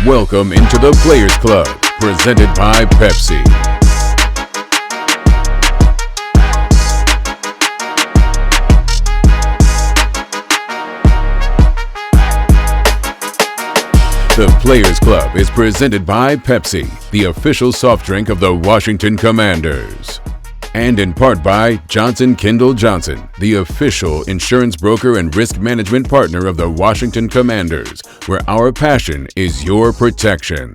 Welcome into the Players Club, presented by Pepsi. The Players Club is presented by Pepsi, the official soft drink of the Washington Commanders. And in part by Johnson Kendall Johnson, the official insurance broker and risk management partner of the Washington Commanders, where our passion is your protection.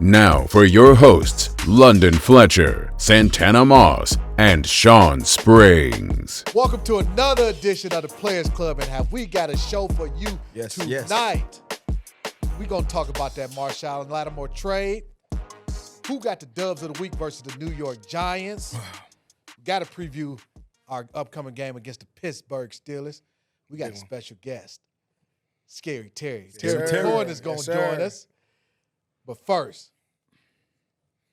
Now for your hosts, London Fletcher, Santana Moss, and Sean Springs. Welcome to another edition of the Players Club, and have we got a show for you tonight. We're going to talk about that Marshon and Lattimore trade. Who got the dubs of the week versus the New York Giants? Got to preview our upcoming game against the Pittsburgh Steelers. We got a special guest, Scary Terry. Terry Gordon is going to join us. But first,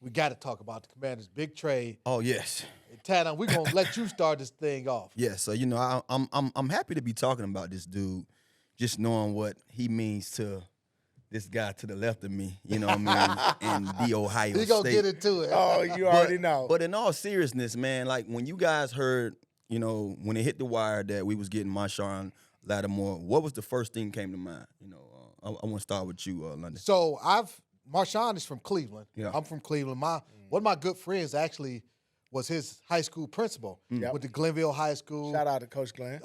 we got to talk about the Commanders' big trade. Oh, yes. And Tana, we're going to let you start this thing off. Yeah, so I'm happy to be talking about this dude, just knowing what he means to this guy to the left of me, you know what I mean, in the Ohio State. He gonna get into it. Oh, you already know. But in all seriousness, man, like when you guys heard, you know, when it hit the wire that we was getting Marshon Lattimore, what was the first thing came to mind? You know, I want to start with you, London. So Marshon is from Cleveland. Yeah. I'm from Cleveland. One of my good friends actually was his high school principal. Went to Glenville High School. Shout out to Coach Glenn.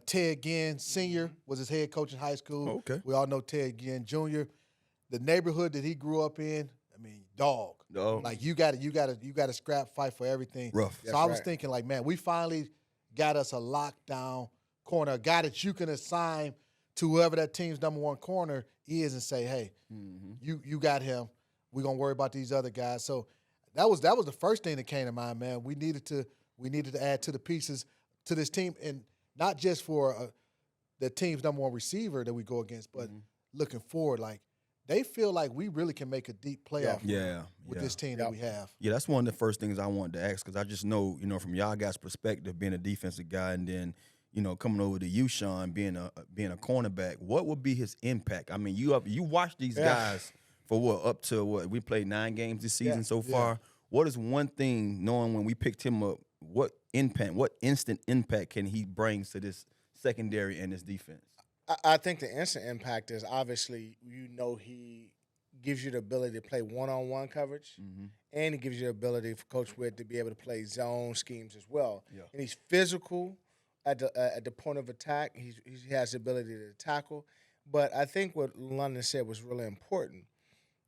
Ted Ginn Sr. was his head coach in high school. Okay. We all know Ted Ginn Jr. The neighborhood that he grew up in, I mean, dog. Like you got to scrap fight for everything. Rough. So I was thinking, like, man, we finally got us a lockdown corner, a guy that you can assign to whoever that team's number one corner is and say, hey, you got him. We're gonna worry about these other guys. So that was the first thing that came to mind, man. We needed to add to the pieces to this team, and not just for the team's number one receiver that we go against, but looking forward, like they feel like we really can make a deep playoff with this team that we have. Yeah, that's one of the first things I wanted to ask because I just know, you know, from y'all guys' perspective, being a defensive guy, and then, you know, coming over to you, Sean, being a cornerback, what would be his impact? I mean, you watch these guys for up to we played 9 games this season so far. What is one thing, knowing when we picked him up, what instant impact can he bring to this secondary and this defense? I think the instant impact is obviously, you know, he gives you the ability to play one-on-one coverage, and he gives you the ability for Coach Witt to be able to play zone schemes as well. Yeah. And he's physical at the point of attack. He has the ability to tackle. But I think what London said was really important.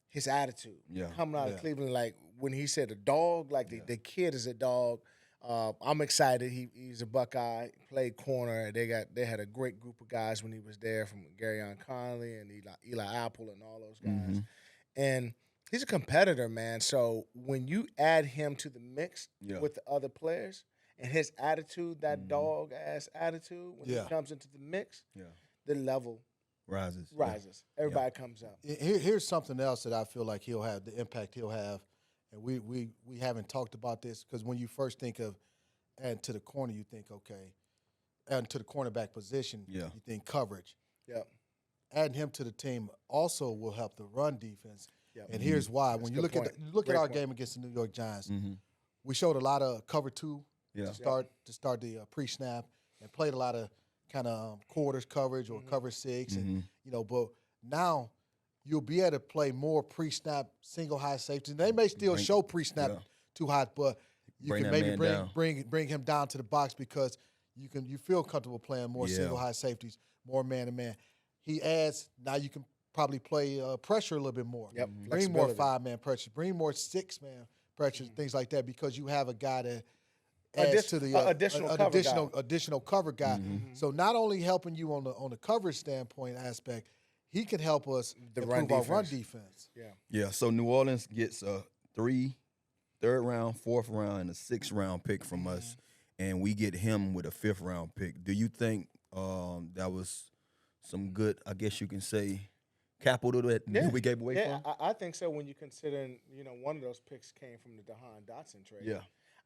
His attitude coming out of Cleveland, like when he said a dog, like the kid is a dog. I'm excited. He's a Buckeye, played corner. They had a great group of guys when he was there, from Garyon Conley and Eli Apple and all those guys. And he's a competitor, man. So when you add him to the mix with the other players and his attitude, that dog-ass attitude, when he comes into the mix, the level rises. Everybody comes up. Here's something else that I feel like he'll have, the impact he'll have, and we haven't talked about this, because when you first think of adding to the corner, you think, okay, adding to the cornerback position, you think coverage. Yep. Adding him to the team also will help the run defense. Yep. And here's why. When you look at our game against the New York Giants, we showed a lot of cover 2 to start the pre-snap, and played a lot of kind of quarters coverage or cover 6, and you know. But now you'll be able to play more pre-snap single high safety. They may still show pre-snap too high, but you can maybe bring him down to the box, because you feel comfortable playing more single high safeties, more man to man. He adds, now you can probably play pressure a little bit more. Yep. Bring more 5-man pressure. Bring more 6-man pressure, things like that, because you have a guy that adds to the additional cover guy. So not only helping you on the coverage standpoint aspect, he can help us improve our run defense. Yeah. So New Orleans gets a 3rd round, 4th round, and a 6th round pick from us, and we get him with a 5th round pick. Do you think that was some good, I guess you can say, capital that we gave away for him? I think so. When you consider, you know, one of those picks came from the Jahan Dotson trade. Yeah.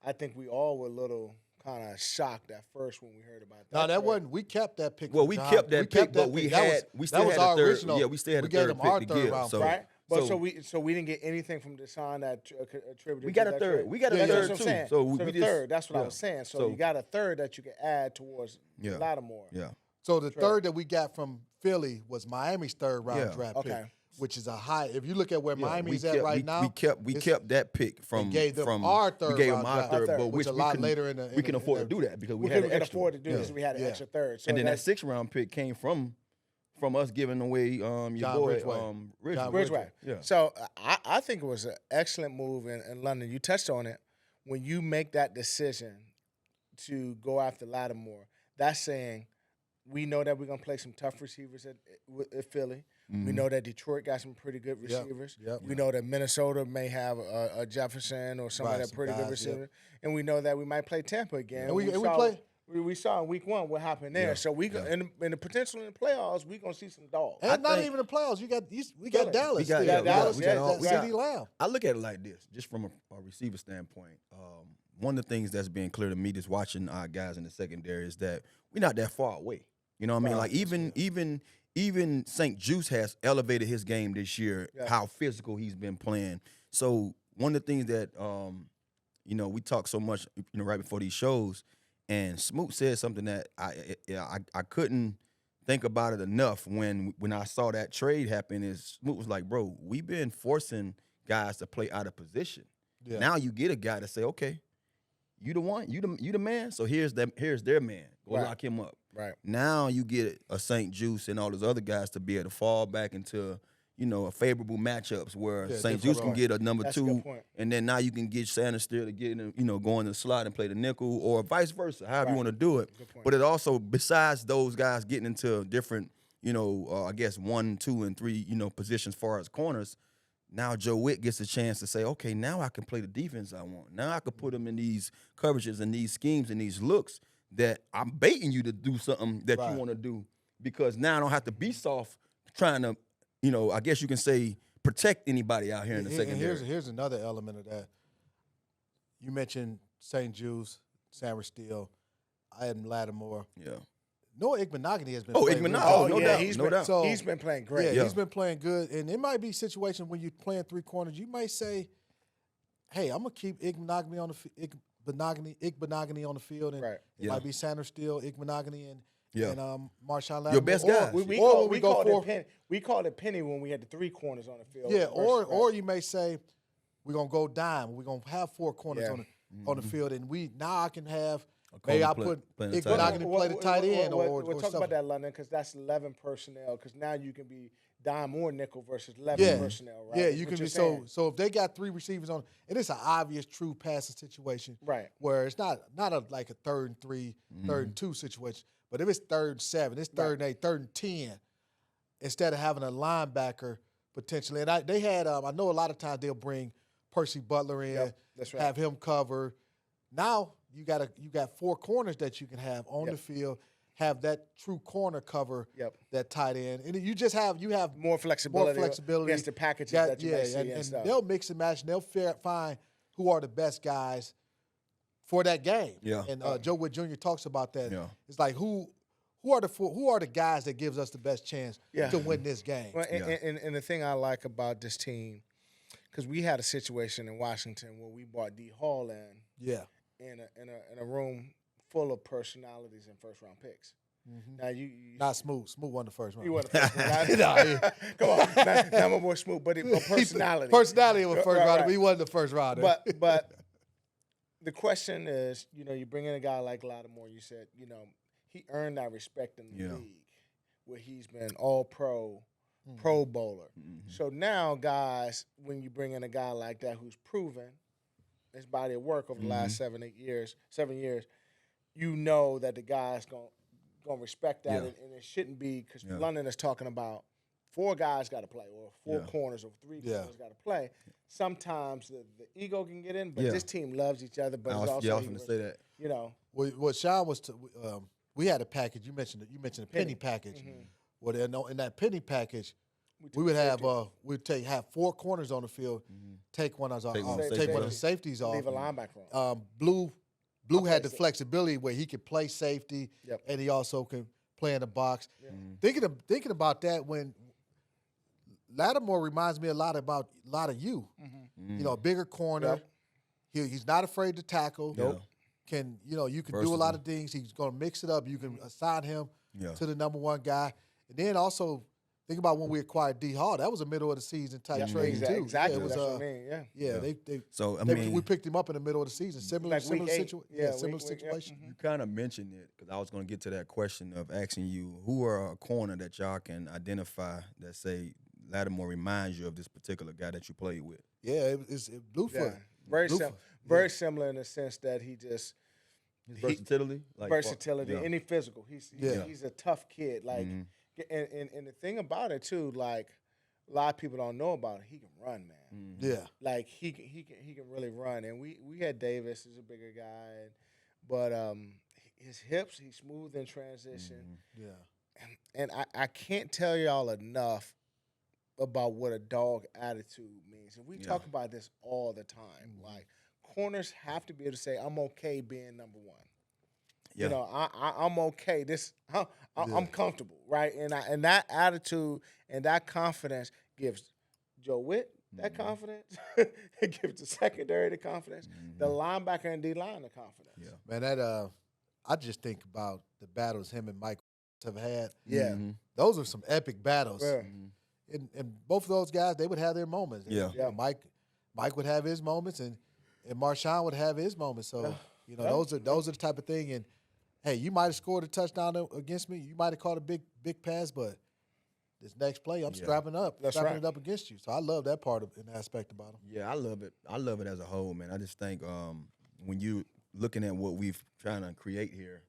I think we all were a little kind of shocked at first when we heard about that. No, that wasn't. We kept that pick. Well, from we John. kept that pick, but we still had our a third. original. Yeah, we still had we a gave third them our pick to third give. round So, right? But so we didn't get anything from Deshaun that attributed. we got to a that third. trade. We got a That's third what I'm too. saying. So we the just third. That's what I was saying. So you got a third that you can add towards Lattimore. Yeah. So the third that we got from Philly was Miami's third round draft pick, which is a high. If you look at where Miami's at right now, we kept that pick from gave them from our third. We gave round them our draft, third, but which which a lot later in the we can afford to do that because we could had an extra. afford to do this. We had an extra third. So and then that 6th round pick came from us giving away your John boy Ridgeway. Yeah. So I think it was an excellent move in London. You touched on it. When you make that decision to go after Lattimore, that's saying we know that we're going to play some tough receivers at Philly. Mm-hmm. We know that Detroit got some pretty good receivers. We know that Minnesota may have a Jefferson or somebody that's pretty good receiver. And we know that we might play Tampa again. And we saw in week 1 what happened there. So we in the potential in the playoffs, we're going to see some dogs. And not even the playoffs. We got Dallas. We got Dallas. We got CeeDee Lamb. I look at it like this, just from a receiver standpoint. One of the things that's been clear to me just watching our guys in the secondary is that we're not that far away. You know what I mean? Like even St. Juice has elevated his game this year, how physical he's been playing. So one of the things that we talk so much, right before these shows, and Smoot said something that I couldn't think about it enough when I saw that trade happen. Is Smoot was like, bro, we've been forcing guys to play out of position. Yeah. Now you get a guy to say, okay, you the one, you the man. So here's their man. Go lock him up. Right. Now you get a St. Juice and all those other guys to be able to fall back into, a favorable matchups where St. Juice can get a number That's 2, a good point. and then now you can get Sanders still to get in, go in the slot and play the nickel, or vice versa, however you want to do it. But it also, besides those guys getting into different, I guess 1, 2, and 3, positions as far as corners. Now Joe Witt gets a chance to say, okay, now I can play the defense I want. Now I can put him in these coverages and these schemes and these looks that I'm baiting you to do something that you want to do, because now I don't have to be soft trying to, I guess you can say, protect anybody out here in the secondary. And here's another element of that. You mentioned St. Juice, Sam Steele, I had Lattimore. Yeah. Noah Igbenogany has been playing really no doubt. He's been playing great. Yeah, he's been playing good. And it might be a situation when you're playing 3 corners, you might say, hey, I'm going to keep Igbenogany on the field, and it might be Sanders Steele, Igbenogany, and Marshon Lattimore. Your best guys. We called it penny when we had the 3 corners on the field. Yeah, or you may say, we're going to go dime. We're going to have 4 corners on the field, and I can have – maybe I'll put Igbenogany to play the tight end. We'll talk about that, London, because that's 11 personnel, because now you can be dime or nickel versus 11 personnel, right? Yeah, you can be so if they got 3 receivers on, and it's an obvious true passing situation, right? Where it's not like a 3rd and 3, 3rd and 2 situation, but if it's 3rd and 7, it's 3rd and 8, 3rd and 10, instead of having a linebacker potentially. And they had I know a lot of times they'll bring Percy Butler in, have him cover. Now you got 4 corners that you can have on the field. Have that true corner cover that tight end, and you have more flexibility against the packages that you may see and they'll mix and match, and they'll find who are the best guys for that game. Yeah, and Joe Witt Jr. talks about that. Yeah. It's like who are the guys that gives us the best chance to win this game. Well, and the thing I like about this team, because we had a situation in Washington where we brought D. Hall in. Yeah. In a room full of personalities and first-round picks. Mm-hmm. Now you not Smooth. Smooth won the first round. He won the first round. Come on, not my boy Smooth, but personality. Personality was first round. He wasn't the first rounder. But the question is, you bring in a guy like Lattimore. You said, he earned that respect in the league, where he's been All-Pro, Pro Bowler. Mm-hmm. So now, guys, when you bring in a guy like that who's proven his body of work over the last 7 years, you know that the guy's gonna respect that, and it shouldn't be, because London is talking about 4 guys got to play, or 4 corners, or 3 corners got to play. Sometimes the ego can get in, but this team loves each other. But I was going to say that. What Sean was, we had a package. You mentioned a penny package. Mm-hmm. Well, in that penny package, we would have have 4 corners on the field, take one of the safeties off, leave a linebacker on. Blue had the flexibility where he could play safety, and he also can play in the box. Thinking about that, when Lattimore reminds me a lot of you. You know, a bigger corner. He's not afraid to tackle. You can do a lot of things. He's going to mix it up. You can assign him to the number one guy. And then also think about when we acquired D. Hall. That was a middle of the season type trade too. Exactly. It was, that's what I mean. We picked him up in the middle of the season. Similar situation. You kind of mentioned it because I was going to get to that question of asking you who are a corner that y'all can identify that say Lattimore reminds you of this particular guy that you played with. Yeah, it's Bluefoot. Very similar in the sense that he just versatility, and he physical. He's a tough kid. Like, and the thing about it too, like a lot of people don't know about it. He can run, man. Yeah, like he can really run. And we had Davis, who's a bigger guy, but his hips, he's smooth in transition. And I can't tell y'all enough about what a dog attitude means. And we talk about this all the time. Like, corners have to be able to say, I'm okay being number one. You know, I'm okay. I'm comfortable, right? And that attitude and that confidence gives Joe Witt that confidence. It gives the secondary the confidence. The linebacker and D-line the confidence. Man, that I just think about the battles him and Mike have had. Those are some epic battles. And both of those guys, they would have their moments. Mike would have his moments, and Marshon would have his moments. So those are the type of thing. And hey, you might have scored a touchdown against me. You might have caught a big pass, but this next play, I'm strapping it up against you. So I love that part of an aspect about him. Yeah, I love it. I love it as a whole, man. I just think when you looking at what we've trying to create here,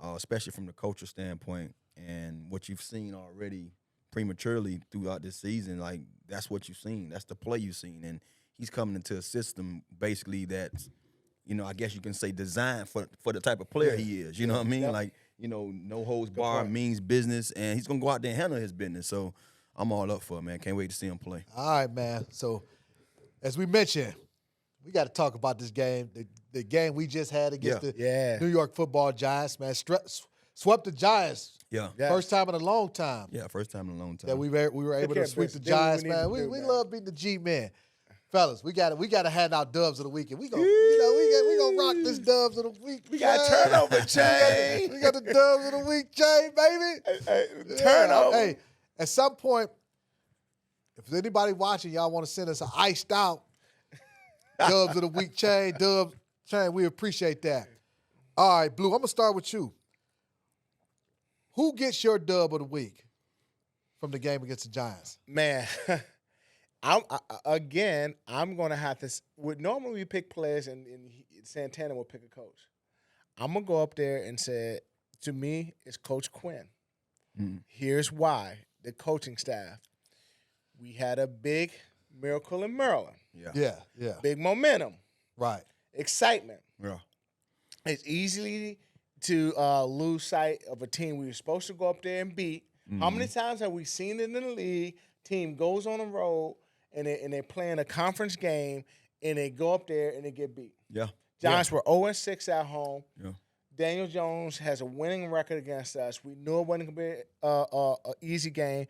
especially from the culture standpoint, and what you've seen already prematurely throughout this season, like that's what you've seen. That's the play you've seen. And he's coming into a system basically that's, I guess you can say designed for the type of player he is. You know what I mean? Like, no holds barred means business, and he's going to go out there and handle his business. So I'm all up for it, man. Can't wait to see him play. All right, man. So as we mentioned, we got to talk about this game, the game we just had against the New York Football Giants, man. Swept the Giants. First time in a long time. Yeah, first time in a long time. That we were able to sweep the Giants, man. We love beating the G-men. Fellas, we got to hand out dubs of the week, and we gonna rock this dubs of the week. We got turnover chain. We got the dubs of the week chain, baby. Turnover. Hey, at some point, if there's anybody watching, y'all want to send us an iced out dubs of the week chain, we appreciate that. All right, Blue, I'm gonna start with you. Who gets your dub of the week from the game against the Giants? Man, I'm going to have to – normally we pick players and Santana will pick a coach. I'm going to go up there and say, to me, it's Coach Quinn. Here's why. The coaching staff. We had a big miracle in Maryland. Yeah. Big momentum. Right. Excitement. Yeah. It's easily to lose sight of a team we were supposed to go up there and beat. How many times have we seen it in the league? Team goes on the road and they're playing a conference game and they go up there and they get beat. Yeah. Giants were 0-6 at home. Yeah. Daniel Jones has a winning record against us. We knew it wasn't going to be an easy game.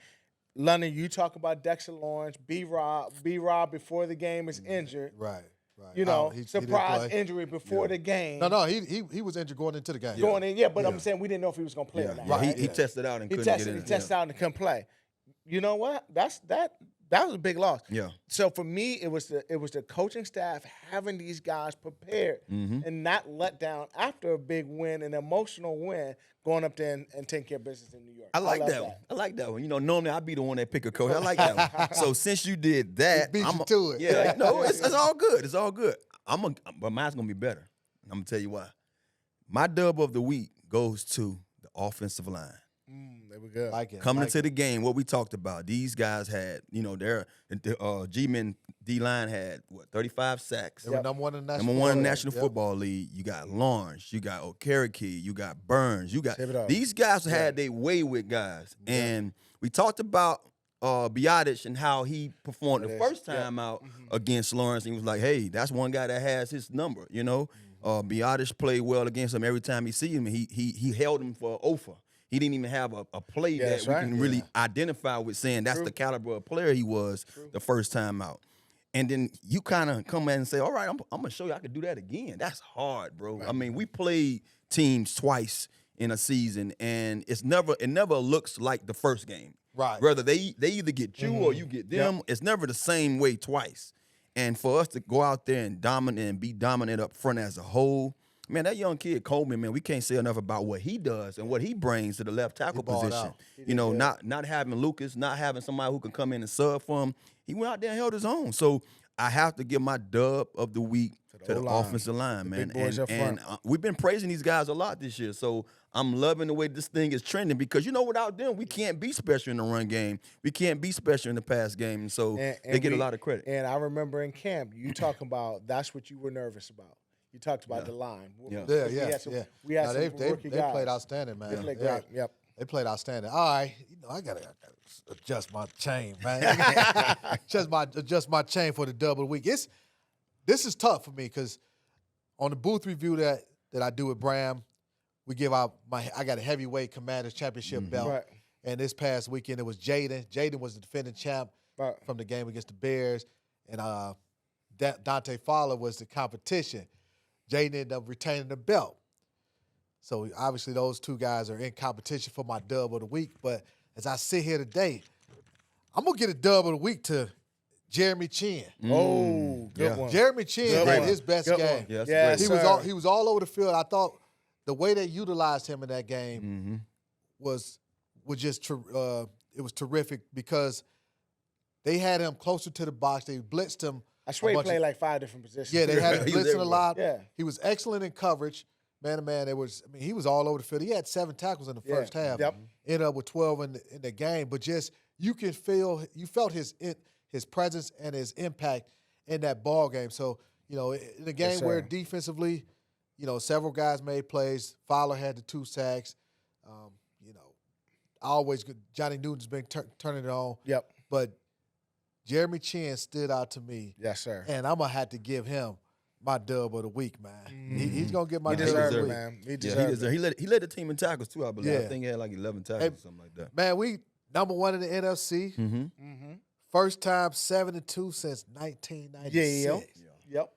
London, you talk about Dexter Lawrence, B-Rob before the game is injured. Right. Surprise injury before the game. No, he was injured going into the game. Going in, but I'm saying we didn't know if he was going to play or not. Right. He tested out and couldn't get in. He tested out and couldn't play. You know what? That was a big loss. Yeah. So for me, it was the coaching staff having these guys prepared and not let down after a big win, an emotional win, going up there and taking care of business in New York. I like that one. I like that one. Normally I'd be the one that pick a coach. I like that one. So since you did that, beat you to it. Yeah, no, it's all good. It's all good. But mine's gonna be better. I'm gonna tell you why. My dub of the week goes to the offensive line. There we go. Coming into the game, what we talked about, these guys had, their G-men D-line had, 35 sacks. They were number one in the National Football League. You got Lawrence, you got Okereke, you got Burns, these guys had their way with guys. And we talked about Biotic and how he performed the first time out against Lawrence. And he was like, hey, that's one guy that has his number, Biotis played well against him every time he see him. He held him for over. He didn't even have a play that we can really identify with saying that's the caliber of player he was the first time out. And then you kind of come in and say, all right, I'm going to show you I can do that again. That's hard, bro. Right. I mean, we played teams twice in a season, and it never looks like the first game. Right. Whether they either get you or you get them, it's never the same way twice. And for us to go out there and dominate and be dominant up front as a whole, man, that young kid Coleman, man, we can't say enough about what he does and what he brings to the left tackle position. You know, not having Lucas, not having somebody who can come in and sub for him. He went out there and held his own. So I have to give my dub of the week to the offensive line, man. And we've been praising these guys a lot this year. So I'm loving the way this thing is trending because, you know, without them, we can't be special in the run game. We can't be special in the pass game. And so they get a lot of credit. And I remember in camp, you talking about that's what you were nervous about. You talked about the line. We had some rookie guys. They played outstanding, man. They played great. Yep. They played outstanding. All right, I gotta adjust my chain, man. adjust my chain for the double week. This is tough for me because on the booth review that I do with Bram, we give out I got a heavyweight Commanders championship belt, right. And this past weekend it was Jaden. Jaden was the defending champ from the game against the Bears, and Dante Fowler was the competition. Jaden ended up retaining the belt. So obviously those two guys are in competition for my dub of the week. But as I sit here today, I'm gonna get a dub of the week to Jeremy Chin. Oh, good one. Jeremy Chin had his best game. Yes, he was all over the field. I thought the way they utilized him in that game was just it was terrific because they had him closer to the box. They blitzed him. I swear he played like 5 different positions. Yeah, they had him blitzing a lot. Yeah. He was excellent in coverage. Man to man, he was all over the field. He had 7 tackles in the first half. Yep. Ended up with 12 in the game. But just you felt his presence and his impact in that ball game. So, you know, in a game where defensively, you know, several guys made plays. Fowler had the 2 sacks. You know, Johnny Newton's been turning it on. Yep. But Jeremy Chin stood out to me. Yes, sir. And I'm going to have to give him my dub of the week, man. He's going to get my dub of the week. week. Man. He deserves it. He led the team in tackles, too, I believe. I think he had like 11 tackles or something like that. Man, we number 1 in the NFC. First time 7-2 since 1996. Yep.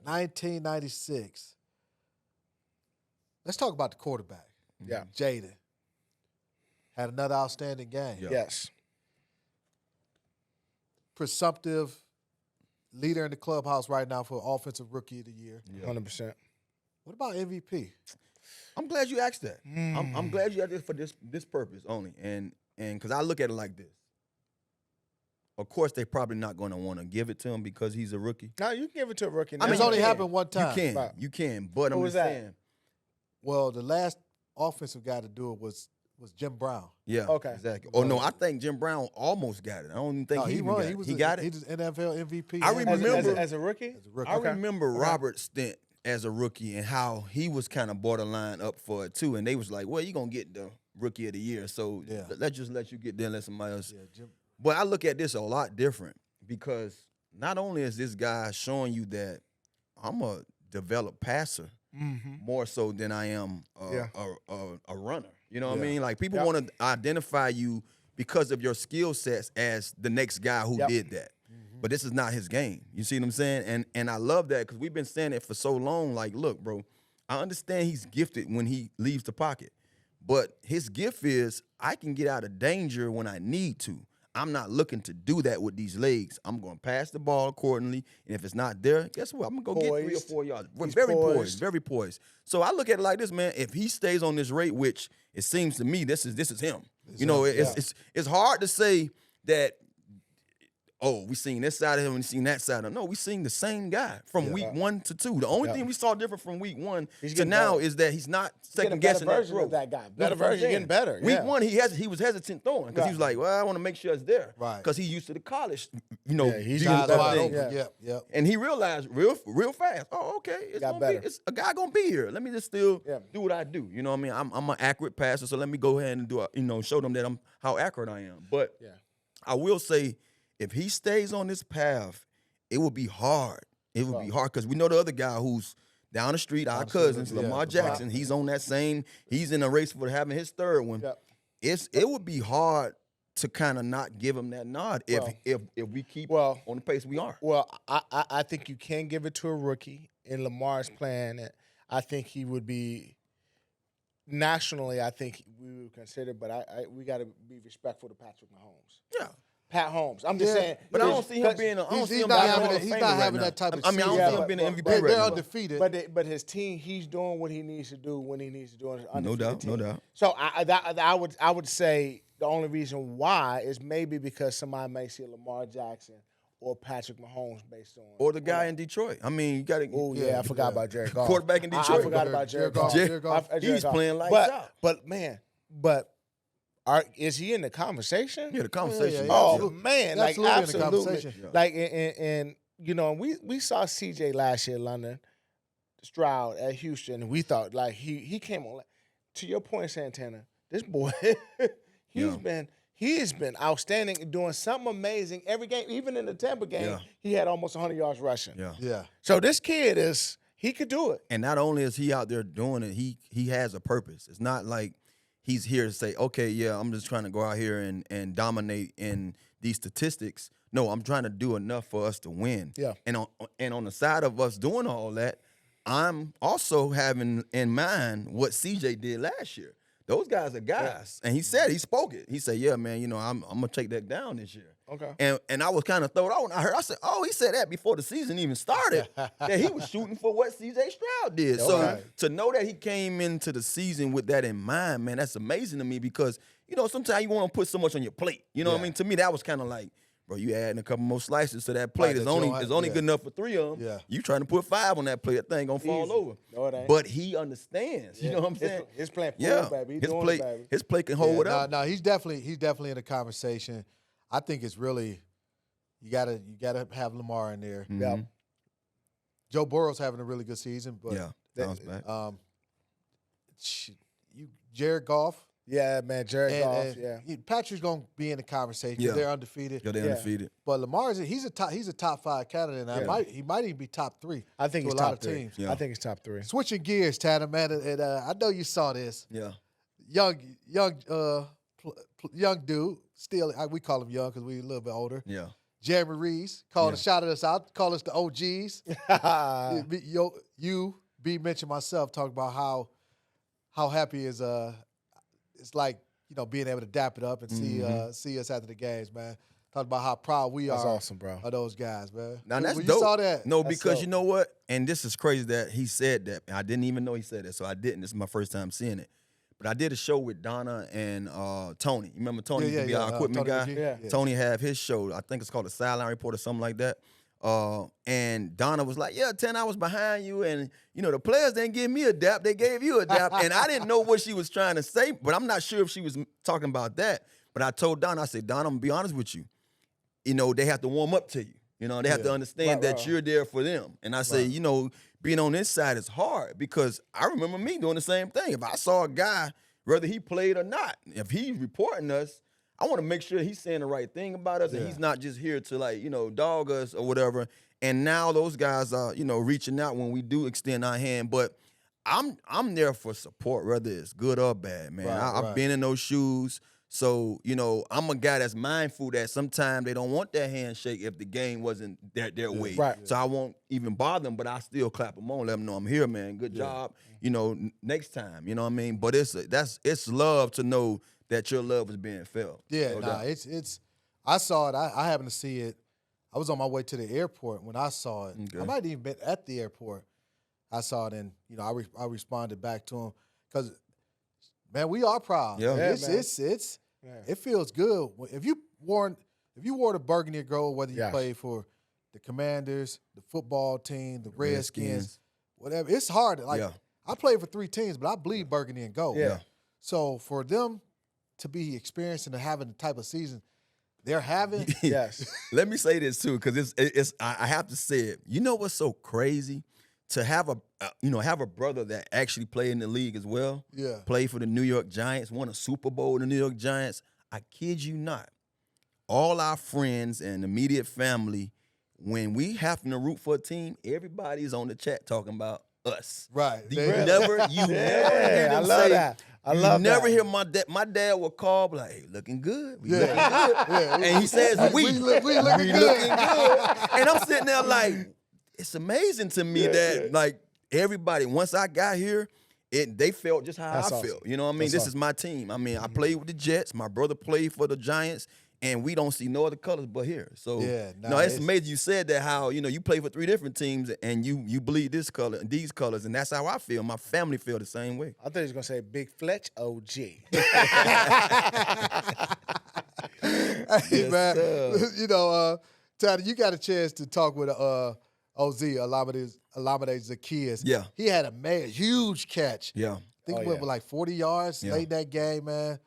1996. Let's talk about the quarterback. Yeah. Jaden. Had another outstanding game. Yes. Presumptive leader in the clubhouse right now for Offensive Rookie of the Year. 100%. What about MVP? I'm glad you asked that. I'm glad you asked it for this purpose only. And because I look at it like this. Of course, they're probably not going to want to give it to him because he's a rookie. No, you can give it to a rookie. I mean, it's only happened one time. You can. But I'm just saying. Well, the last offensive guy to do it was Jim Brown. Yeah. Okay. Exactly. Oh no, I think Jim Brown almost got it. I don't even think he got it. He got it. He was NFL MVP. I remember as a rookie. I remember Robert's stint as a rookie and how he was kind of borderline up for it too. And they was like, "Well, you're gonna get the Rookie of the Year, so let's just let you get there and let somebody else." Yeah, but I look at this a lot different because not only is this guy showing you that I'm a developed passer more so than I am a runner. You know what I mean? Like people want to identify you because of your skill sets as the next guy who did that. But this is not his game. You see what I'm saying? And I love that because we've been saying it for so long. Like, look, bro, I understand he's gifted when he leaves the pocket. But his gift is I can get out of danger when I need to. I'm not looking to do that with these legs. I'm going to pass the ball accordingly. And if it's not there, guess what? I'm going to go get 3 or 4 yards. Very poised. So I look at it like this, man. If he stays on this rate, which it seems to me this is him. It's hard to say that, oh, we seen this side of him and we seen that side of him. No, we seen the same guy from week 1 to 2. The only thing we saw different from week 1 to now is that he's not second guessing that throw. That guy. Better version, getting better. Week 1, he was hesitant throwing because he was like, well, I want to make sure it's there. Right. Because he's used to the college, he's wide open. Yep. And he realized real fast, oh, okay, it's a guy gonna be here. Let me just still do what I do. You know what I mean? I'm an accurate passer, so let me go ahead and show them that I'm how accurate I am. But I will say, if he stays on this path, it will be hard. It will be hard because we know the other guy who's down the street, our cousins, Lamar Jackson. He's on that same. He's in a race for having his third one. Yep. It would be hard to kind of not give him that nod if we keep on the pace we are. Well, I think you can give it to a rookie in Lamar's plan. I think he would be nationally. I think we would consider, but we got to be respectful to Patrick Mahomes. Yeah. Pat Holmes. I'm just saying, but I don't see him being. He's not having that type of. I mean, I don't see him being an MVP right now. They're undefeated. But his team, he's doing what he needs to do when he needs to do it. No doubt. So I would say the only reason why is maybe because somebody may see Lamar Jackson or Patrick Mahomes based on, or the guy in Detroit. I mean, you got to. Oh yeah, I forgot about Jared Goff. Quarterback in Detroit. I forgot about Jared Goff. He's playing lights out. But is he in the conversation? Yeah, the conversation. Oh man, absolutely in the conversation. Like and we saw CJ last year in London, Stroud at Houston, and we thought like he came on. To your point, Santana, this boy, he's been outstanding, doing something amazing every game. Even in the Tampa game, he had almost 100 yards rushing. Yeah. So this kid he could do it. And not only is he out there doing it, he has a purpose. It's not like he's here to say, okay, yeah, I'm just trying to go out here and dominate in these statistics. No, I'm trying to do enough for us to win. Yeah. And on the side of us doing all that, I'm also having in mind what CJ did last year. Those guys are guys. Yeah. And he spoke it. He said, yeah, man, I'm going to take that down this year. Okay. And I was kind of thrown out when I said, oh, he said that before the season even started, that he was shooting for what C.J. Stroud did. So to know that he came into the season with that in mind, man, that's amazing to me because, sometimes you want to put so much on your plate. You know what I mean? To me, that was kind of like, bro, you adding a couple more slices to that plate. It's only good enough for 3 of them. Yeah. You trying to put 5 on that plate, that thing going to fall over. No, it ain't. But he understands. You know what I'm saying? His plate baby. His plate can hold it up. No, he's definitely in the conversation. I think it's really you gotta have Lamar in there. Mm-hmm. Yeah. Joe Burrow's having a really good season, but sounds bad. Jared Goff. Yeah, man, Jared Goff. Patrick's gonna be in the conversation. Yeah. They're undefeated. Yeah, they're undefeated. But Lamar he's a top 5 candidate now. Yeah. He might even be top 3. I think he's a lot top of 3. teams. Yeah. I think he's top 3. Switching gears, Tanner, man, and I know you saw this. Yeah. Young dude. Still, we call him young because we're a little bit older. Yeah. Jeremy Reeves called a shot at us out, call us the OGs. You, B, mentioned myself, talking about how happy is it's like, being able to dap it up and see us after the games, man. Talking about how proud we That's are awesome, bro. of those guys, man. Now, that's when dope. You saw that? No, because you know what? And this is crazy that he said that. I didn't even know he said that, so I didn't. This is my first time seeing it. But I did a show with Donna and Tony. You remember Tony used to be our equipment guy? Yeah. Tony had his show. I think it's called the Sideline Report or something like that. And Donna was like, 10 hours behind you. And, the players didn't give me a dap. They gave you a dap. And I didn't know what she was trying to say, but I'm not sure if she was talking about that. But I told Donna, I said, Donna, I'm going to be honest with you. They have to warm up to you. They have to understand that you're there for them. And I say, being on this side is hard because I remember me doing the same thing. If I saw a guy, whether he played or not, if he's reporting us, I want to make sure he's saying the right thing about us and he's not just here to dog us or whatever. And now those guys are, reaching out when we do extend our hand. But I'm there for support, whether it's good or bad, man. I've been in those shoes. So, I'm a guy that's mindful that sometimes they don't want that handshake if the game wasn't their way. Right. So I won't even bother them, but I still clap them on, let them know I'm here, man. Good job. Next time, you know what I mean? But it's love to know that your love is being felt. Yeah, it's I saw it. I happened to see it. I was on my way to the airport when I saw it. Okay. I might have even been at the airport. I saw it, and I responded back to him because, man, we are proud. Yeah, it feels good if you wore the burgundy or gold, whether you played for the Commanders, the football team, the Redskins, whatever. It's hard. I played for 3 teams, but I bleed burgundy and gold. Yeah. So for them to be experiencing and having the type of season they're having, Let me say this too, because I have to say it. You know what's so crazy? To have a brother that actually played in the league as well. Yeah. Played for the New York Giants, won a Super Bowl with the New York Giants. I kid you not. All our friends and immediate family, when we happen to root for a team, everybody's on the chat talking about us. Right. You never hear them I love say, that. I love never that. hear my dad would call, like, hey, looking good. We looking good. And he says, we looking good. And I'm sitting there like, it's amazing to me that, like, everybody, once I got here, they felt just how I felt. You know what I mean? This is my team. I mean, I played with the Jets. My brother played for the Giants. And we don't see no other colors but here. So, no, it's amazing you said that, how, you play for 3 different teams and you bleed this color and these colors, and that's how I feel. My family feel the same way. I thought he was going to say Big Fletch OG. Hey, man, Tanner, you got a chance to talk with OZ, Olamide Zaccheaus. Yeah. He had a huge catch. Yeah. I think he went with like 40 yards late in that game, man.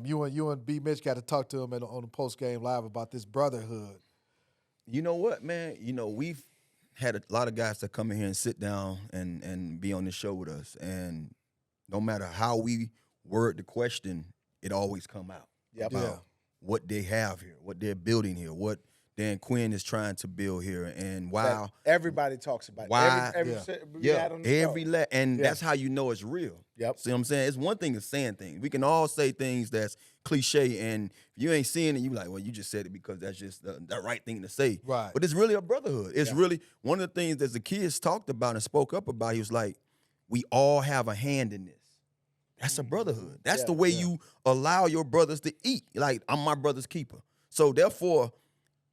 You and B. Mitch got to talk to him on the post-game live about this brotherhood. You know what, man? We've had a lot of guys that come in here and sit down and be on the show with us. And no matter how we word the question, it always come out. Yep. About what they have here, what they're building here, what Dan Quinn is trying to build here, and wow, everybody talks about it. That's how you know it's real. Yep. See what I'm saying? It's one thing is saying things. We can all say things that's cliche, and if you ain't seeing it, you like, well, you just said it because that's just the right thing to say. Right. But it's really a brotherhood. It's really one of the things that the kids talked about and spoke up about. He was like, we all have a hand in this. That's a brotherhood. That's the way you allow your brothers to eat. Like, I'm my brother's keeper. So therefore,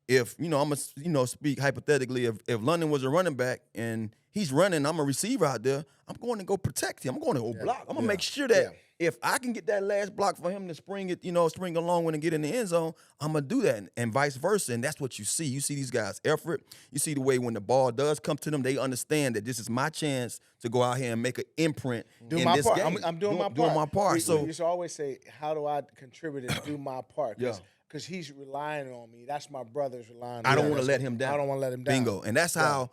if, I'm going to speak hypothetically, if London was a running back and he's running, I'm a receiver out there, I'm going to go protect him. I'm going to go block. I'm going to make sure that if I can get that last block for him to spring along with and get in the end zone, I'm going to do that, and vice versa. And that's what you see. You see these guys' effort. You see the way when the ball does come to them, they understand that this is my chance to go out here and make an imprint in this game. I'm doing my part. Doing my part. We used to always say, how do I contribute and do my part? Because he's relying on me. That's my brother's relying on me. I don't want to let him down. I don't want to let him down. Bingo. And that's how,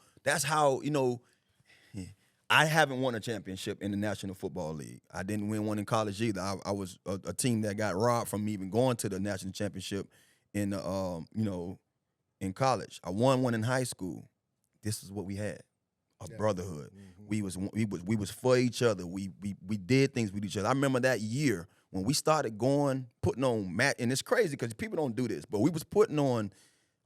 I haven't won a championship in the National Football League. I didn't win one in college either. I was a team that got robbed from me even going to the national championship in in college. I won one in high school. This is what we had. A brotherhood. Mm-hmm. We was for each other. We did things with each other. I remember that year when we started putting on and it's crazy because people don't do this, but we was putting on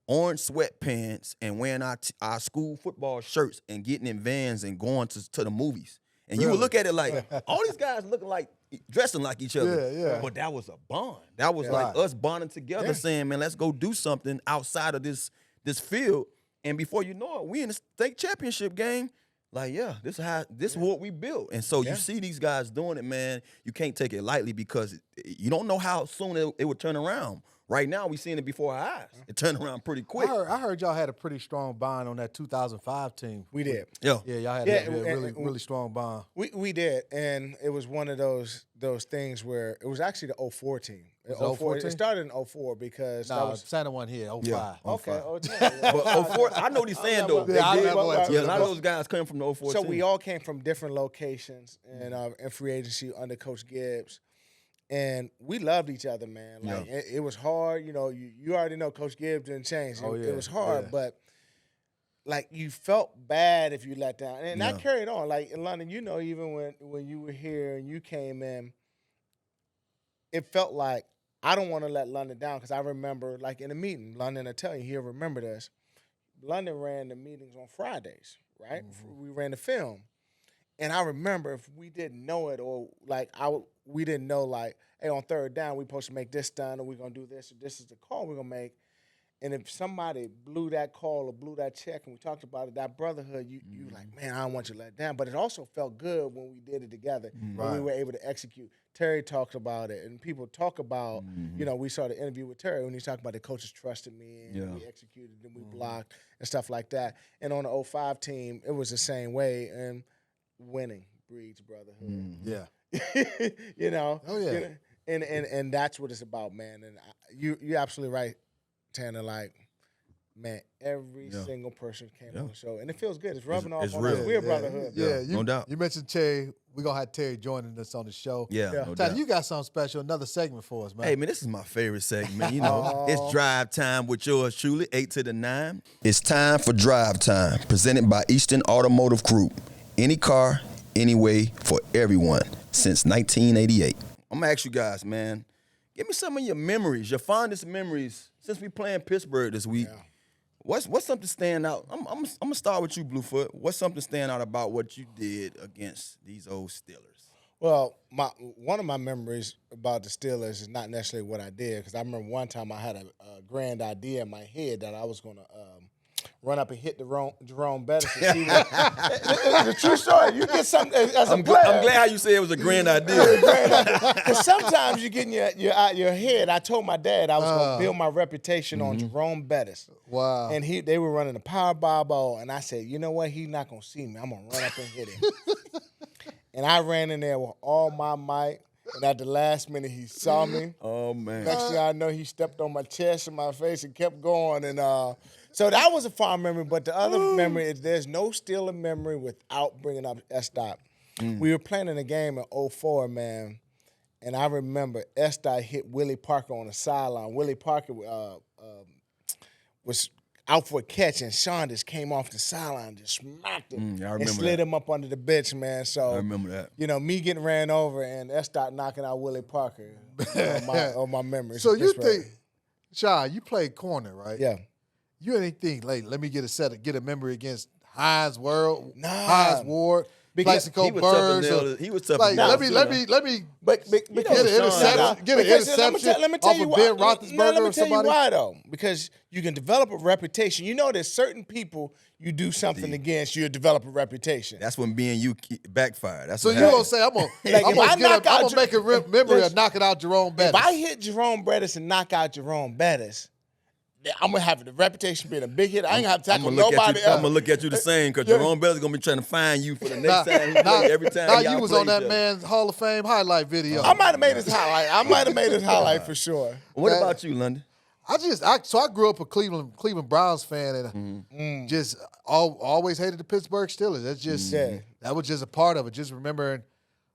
orange sweatpants and wearing our school football shirts and getting in vans and going to the movies. And you would look at it like, all these guys dressing like each other. Yeah. But that was a bond. That was like us bonding together saying, man, let's go do something outside of this field. And before you know it, we in the state championship game. Like, this is what we built. And so you see these guys doing it, man. You can't take it lightly because you don't know how soon it would turn around. Right now, we seeing it before our eyes. It turned around pretty quick. I heard y'all had a pretty strong bond on that 2005 team. We did. Yeah, y'all had a really strong bond. We did, and it was one of those things where it was actually the 04 team. It started in 04 because that was Santa one here, 05. Yeah, okay. But 04, I know they're saying though. Yeah, I remember that too. A lot of those guys came from the 04 So team. we all came from different locations and in free agency under Coach Gibbs. And we loved each other, man. Like it was hard, you already know Coach Gibbs didn't change. It was hard, but like you felt bad if you let down. And that carried on. Like in London, even when you were here and you came in, it felt like I don't want to let London down because I remember like in a meeting, London will tell you, he'll remember this. London ran the meetings on Fridays, right? Mm-hmm. We ran the film. And I remember if we didn't know it or like we didn't know like, hey, on third down, we're supposed to make this done or we're going to do this or this is the call we're going to make. And if somebody blew that call or blew that check and we talked about it, that brotherhood, you like, man, I don't want you to let down. But it also felt good when we did it together when we were able to execute. Terry talked about it and people talk about, we saw the interview with Terry when he talked about the coaches trusted me and we executed and we blocked and stuff like that. And on the 05 team, it was the same way. And winning breeds brotherhood. Yeah. Oh yeah. And that's what it's about, man. And you're absolutely right, Tanner. Like, man, every single person came on the show, and it feels good. It's rubbing off on us. We're a brotherhood. Yeah, no doubt. You mentioned Terry. We're gonna have Terry joining us on the show. Yeah. Tanner, No doubt. you got something special, another segment for us, man. Hey, man, this is my favorite segment. It's Drive Time with yours truly, 8 to the 9. It's time for Drive Time, presented by Eastern Automotive Group. Any car, any way, for everyone since 1988. I'm going to ask you guys, man, give me some of your memories, your fondest memories since we playing Pittsburgh this week. Yeah. What's something stand out? I'm going to start with you, Bluefoot. What's something stand out about what you did against these old Steelers? Well, one of my memories about the Steelers is not necessarily what I did, because I remember one time I had a grand idea in my head that I was going to run up and hit Jerome Bettis. It's a true story. You get something as a player. I'm glad how you say it was a grand idea. Because sometimes you get in your head. I told my dad I was going to build my reputation on Jerome Bettis. Wow. And they were running a power ball, and I said, you know what? He's not going to see me. I'm going to run up and hit him. And I ran in there with all my might. And at the last minute, he saw me. Oh, man. Next thing I know, he stepped on my chest and my face and kept going. And so that was a fond memory. But the other memory is there's no Steeler memory without bringing up S-Dot. We were playing in a game in 2004, man. And I remember S-Dot hit Willie Parker on the sideline. Willie Parker was out for a catch, and Sean just came off the sideline and just smacked him and slid him up under the bench, man. So I remember that. You know, me getting ran over and S-Dot knocking out Willie Parker on my memory. So you think, Sean, you played corner, right? Yeah. You didn't think, like, let me get a memory against Hines Ward, Because Plaxico Burns. He was tough. Like, let me get an interception off of Ben Roethlisberger let me or tell you somebody. why, though. Because you can develop a reputation. You know, there's certain people you do something against, you develop a reputation. That's when being you backfired. That's so what you gonna say I'm gonna make a memory of knocking out Jerome Bettis. If I hit Jerome Bettis and knock out Jerome Bettis, I'm gonna have the reputation being a big hit. I ain't gonna have to tackle nobody else. I'm gonna look at you the same, because Jerome Bettis is gonna be trying to find you for the next time he play, every time. Now you was on that man's Hall of Fame highlight video. I might have made his highlight. For sure. What about you, London? I grew up a Cleveland Browns fan, and just always hated the Pittsburgh Steelers. That's just that was just a part of it. Just remembering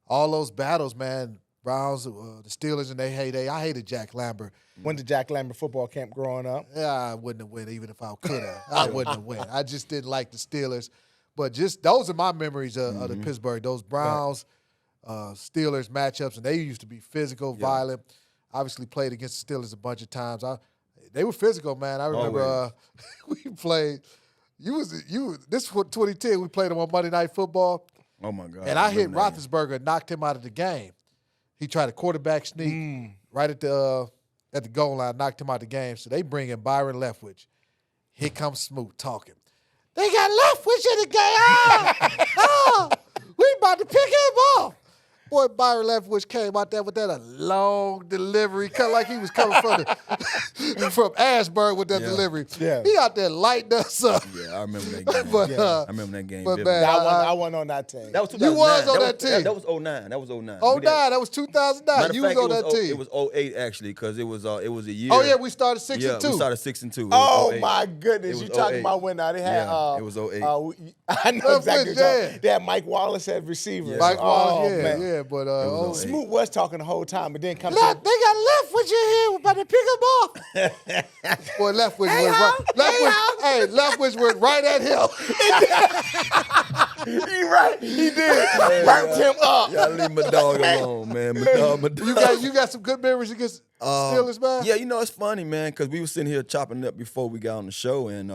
all those battles, man. Browns, the Steelers, and I hated Jack Lambert. Went to Jack Lambert football camp growing up. Yeah, I wouldn't have went even if I could have. I wouldn't have went. I just didn't like the Steelers. But just those are my memories of the Pittsburgh. Those Browns, Steelers matchups, and they used to be physical, violent. Obviously played against the Steelers a bunch of times. They were physical, man. I remember we played. This was 2010. We played them on Monday Night Football. Oh my God! And I hit Roethlisberger and knocked him out of the game. He tried a quarterback sneak right at the goal line, knocked him out of the game. So they bring in Byron Leftwich. Here comes Smoot talking. They got Leftwich in the game. We about to pick him off. Boy, Byron Leftwich came out there with that long delivery, kind of like he was coming from Ashburn with that delivery. Yeah. He out there lighting us up. Yeah, I remember that game. I remember that game. But man, I wasn't on that team. That was 2009. You was on that team. That was 09. That was 09. 09. That was 2009. You was on that team. It was 08 actually, because it was a year. Oh yeah, we started 6-2. Yeah, we started 6-2. Oh my goodness, you talking about when they had? It was 08. I know exactly. They had Mike Wallace at receiver. Yeah. Mike Wallace, yeah. But Smoot was talking the whole time, but then comes. Look, they got Leftwich in here. We're about to pick him off. Boy, Leftwich went right at him. He right. He did. Burped him up. Y'all leave my dog alone, man. My dog. You got some good memories against Steelers, man? Yeah, it's funny, man, because we were sitting here chopping up before we got on the show, and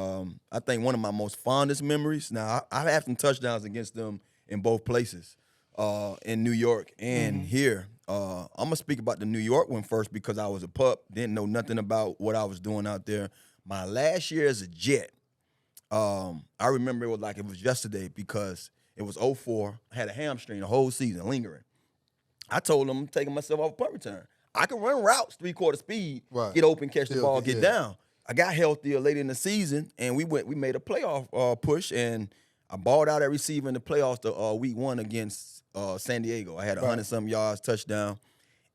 I think one of my most fondest memories, now, I have some touchdowns against them in both places, in New York and here. I'm going to speak about the New York one first, because I was a pup, didn't know nothing about what I was doing out there. My last year as a Jet, I remember it was yesterday, because it was 2004. I had a hamstring the whole season, lingering. I told them I'm taking myself off a punt return. I can run routes 3/4 speed, get open, catch the ball, get down. I got healthier later in the season, and we made a playoff push, and I balled out at receiver in the playoffs week 1 against San Diego. I had 100-something yards, touchdown.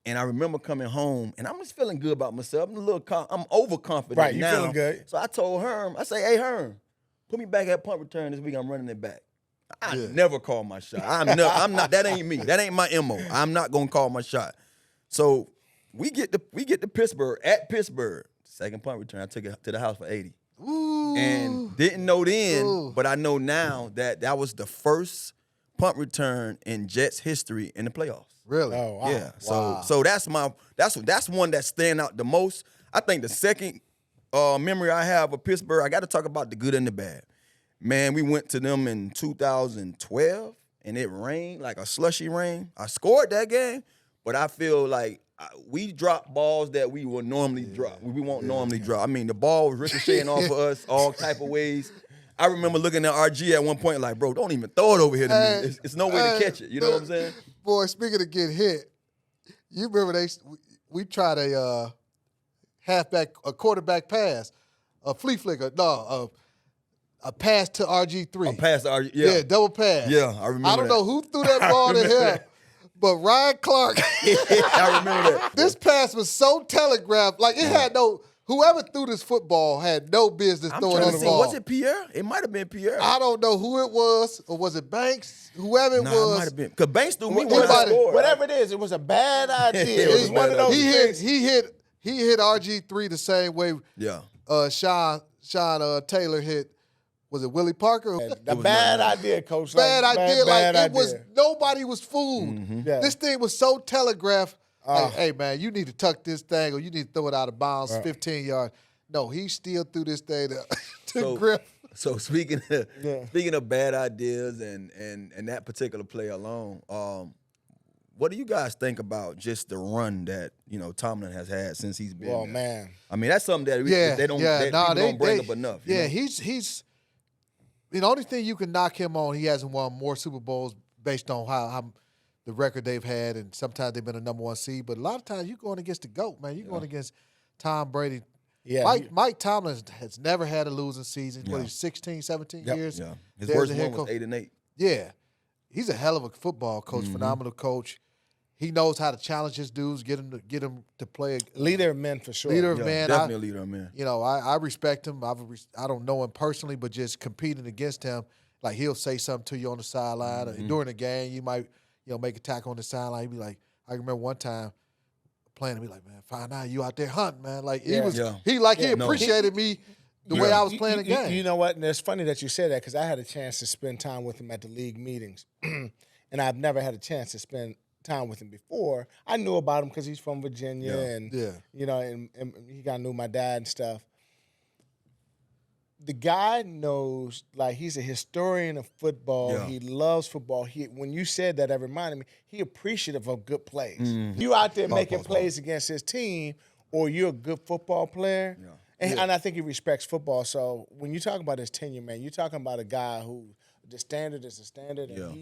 And I remember coming home, and I'm just feeling good about myself. I'm overconfident right, now. You feeling good. So I told Herm, I say, hey, Herm, put me back at punt return this week. I'm running it back. I never call my shot. I'm not. That ain't me. That ain't my MO. I'm not gonna call my shot. So we get to Pittsburgh, at Pittsburgh. Second punt return, I took it to the house for 80. Ooh. And didn't know then, but I know now that was the first punt return in Jets history in the playoffs. Really? Oh, wow. Yeah. Wow. So that's one that stand out the most. I think the second memory I have of Pittsburgh, I got to talk about the good and the bad. Man, we went to them in 2012, and it rained like a slushy rain. I scored that game, but I feel like we dropped balls that we would normally drop. We won't normally drop. I mean, the ball was ricocheting off of us all type of ways. I remember looking at RG at one point like, bro, don't even throw it over here to me. It's no way to catch it. You know what I'm saying? Boy, speaking of getting hit, you remember we tried a quarterback pass, a flea flicker, a pass to RG3. A pass to RG, yeah, double pass. Yeah, I remember. I don't know who threw that ball to him, but Ryan Clark. I remember that. This pass was so telegraphed, like it had no. Whoever threw this football had no business throwing this ball. Was it Pierre? It might have been Pierre. I don't know who it was, or was it Banks? Whoever it was. It might have been. Because Banks threw me Whatever it is, it was a bad idea. It was one of those things. He hit RG3 the same way. Yeah. Sean Taylor hit. Was it Willie Parker? The bad idea, Coach. Bad idea. Bad it idea. was nobody was fooled. Mm-hmm. Yeah. This thing was so telegraphed. Like, hey man, you need to tuck this thing, or you need to throw it out of bounds, 15 yards. No, he still threw this thing to Griff. So speaking of bad ideas and that particular play alone, what do you guys think about just the run that Tomlin has had since he's been? Oh there? man, I mean that's something that people don't bring up enough. Yeah, he's the only thing you can knock him on. He hasn't won more Super Bowls based on how the record they've had, and sometimes they've been a number one seed. But a lot of times you're going against the GOAT, man. You're going against Tom Brady. Yeah, Mike Tomlin has never had a losing season. Yeah. What, he's 16, 17 Yep. years? Yeah. His worst one was coach. 8-8. Yeah. He's a hell of a football coach, phenomenal coach. He knows how to challenge his dudes, get him to play. Leader of men for sure. Leader of men. Definitely a leader of men. I respect him. I don't know him personally, but just competing against him, like he'll say something to you on the sideline. Or during the game, you might make a tackle on the sideline. He'd be like, I remember one time playing, he'd be like, man, find out you out there hunting, man. Like he appreciated me the way I was playing the game. You know what? And it's funny that you said that because I had a chance to spend time with him at the league meetings, and I've never had a chance to spend time with him before. I knew about him because he's from Virginia, and he kind of knew my dad and stuff. The guy knows, like, he's a historian of football. Yeah. He loves football. When you said that reminded me, he appreciative of good plays. Mm-hmm. You out there making plays against his team, or you're a good football player, and I think he respects football. So when you talk about his tenure, man, you're talking about a guy who the standard is a standard, and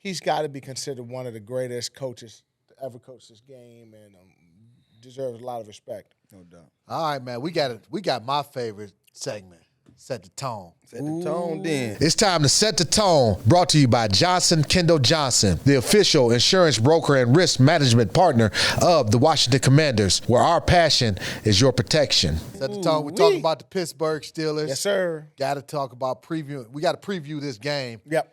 he's got to be considered one of the greatest coaches to ever coach this game, and deserves a lot of respect. No doubt. All right, man, we got my favorite segment. Set the tone. Set the tone then. It's time to set the tone. Brought to you by Johnson Kendall Johnson, the official insurance broker and risk management partner of the Washington Commanders, where our passion is your protection. Set the tone. We're talking about the Pittsburgh Steelers. Yes, sir. Got to talk about preview. We got to preview this game. Yep.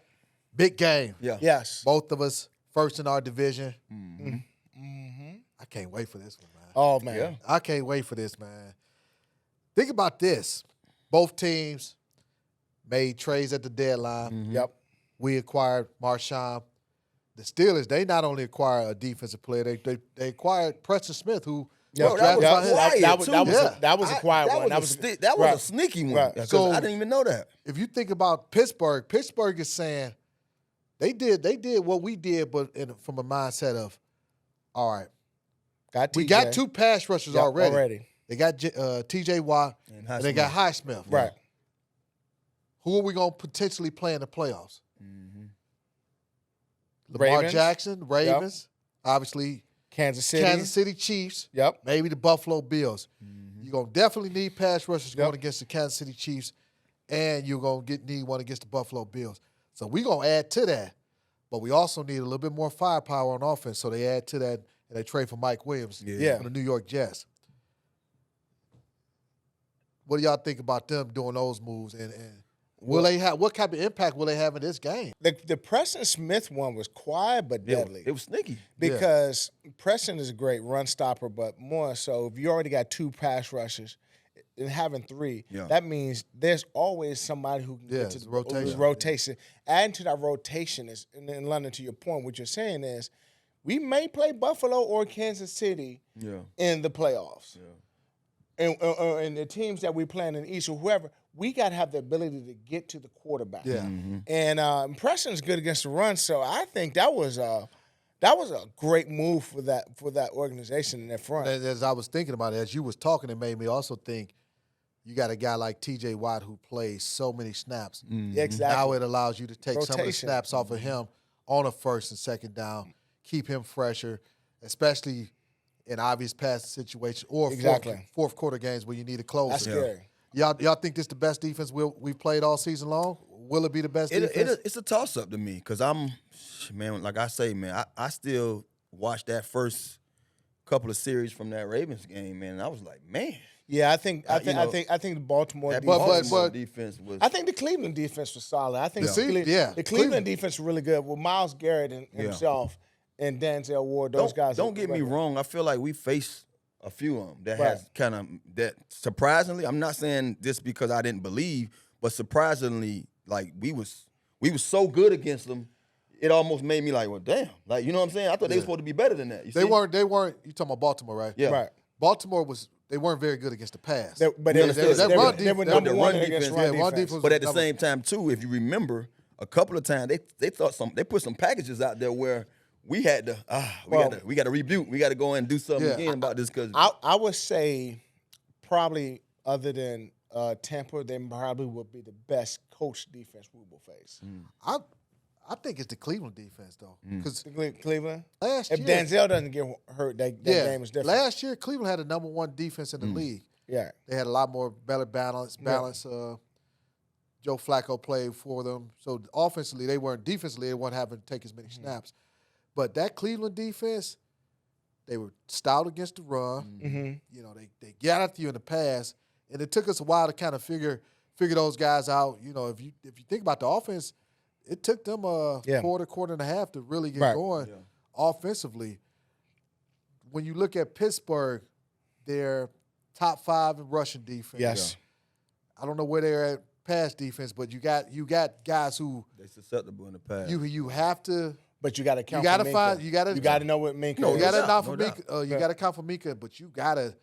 Big game. Yeah. Yes. Both of us first in our division. Mm-hmm. I can't wait for this one, man. Oh, man. Yeah. I can't wait for this, man. Think about this. Both teams made trades at the deadline. Mm-hmm. Yep. We acquired Marshon. The Steelers, they not only acquired a defensive player, they acquired Preston Smith, who that was a quiet one. That was a sneaky one. Right. So I didn't even know that. If you think about Pittsburgh is saying they did what we did, but from a mindset of, all right, we got two pass rushers already. They got T.J. Watt, and they got Highsmith. Right. Who are we going to potentially play in the playoffs? Mm-hmm. Lamar Jackson, Ravens, obviously Kansas City Chiefs, maybe the Buffalo Bills. Mm-hmm. You're going to definitely need pass rushers going against the Kansas City Chiefs, and you're going to need one against the Buffalo Bills. So we're going to add to that, but we also need a little bit more firepower on offense, so they add to that, and they trade for Mike Williams from the New York Jets. What do y'all think about them doing those moves? And will they have what type of impact will they have in this game? The Preston Smith one was quiet but deadly. It was sneaky because Preston is a great run stopper, but more so if you already got two pass rushers, and having 3, that means there's always somebody who can get to the rotation. Adding to that rotation is, in London, to your point, what you're saying is, we may play Buffalo or Kansas City in the playoffs. And the teams that we play in the East or whoever, we got to have the ability to get to the quarterback. And Preston's good against the run, so I think that was a great move for that organization in their front. As I was thinking about it, as you was talking, it made me also think you got a guy like T.J. Watt who plays so many snaps. Exactly. Now it allows you to take some of the snaps off of him on a first and second down, keep him fresher, especially in obvious passing situations or fourth quarter games where you need a closer. That's scary. Y'all think this is the best defense we've played all season long? Will it be the best defense? It's a toss-up to me because like I say, man, I still watched that first couple of series from that Ravens game, man, and I was like, man. Yeah, I think the Baltimore defense was. I think the Cleveland defense was solid. I think the Cleveland defense was really good with Myles Garrett and himself and Denzel Ward. Those guys. Don't get me wrong. I feel like we faced a few of them that has kind of that surprisingly. I'm not saying this because I didn't believe, but surprisingly, like we was so good against them. It almost made me like, well, damn. Like, you know what I'm saying? I thought they were supposed to be better than that. They weren't. You talking about Baltimore, right? Yeah. Right. Baltimore they weren't very good against the pass. They were number one against run defense. But at the same time, too, if you remember, a couple of times they put some packages out there where we had to we got to rebuke. We got to go in and do something again about this because I would say probably other than Tampa, they probably would be the best coach defense we will face. I think it's the Cleveland defense, though. Because Cleveland? Last year, if Denzel doesn't get hurt, that game is different. Last year, Cleveland had the number 1 defense in the league. Yeah. They had a lot more better balance. Joe Flacco played for them. So offensively, defensively, they weren't having to take as many snaps. But that Cleveland defense, they were stout against the run. You know, they got after you in the pass. And it took us a while to kind of figure those guys out. You know, if you think about the offense, it took them a quarter and a half to really get going offensively. When you look at Pittsburgh, they're top 5 in rushing defense. Yes. I don't know where they're at pass defense, but you got guys who they're susceptible in the pass. You have to, but you got to count. You got to find. You got to know what Minka. You got to account for Minka. You got to account for Minka, but you got to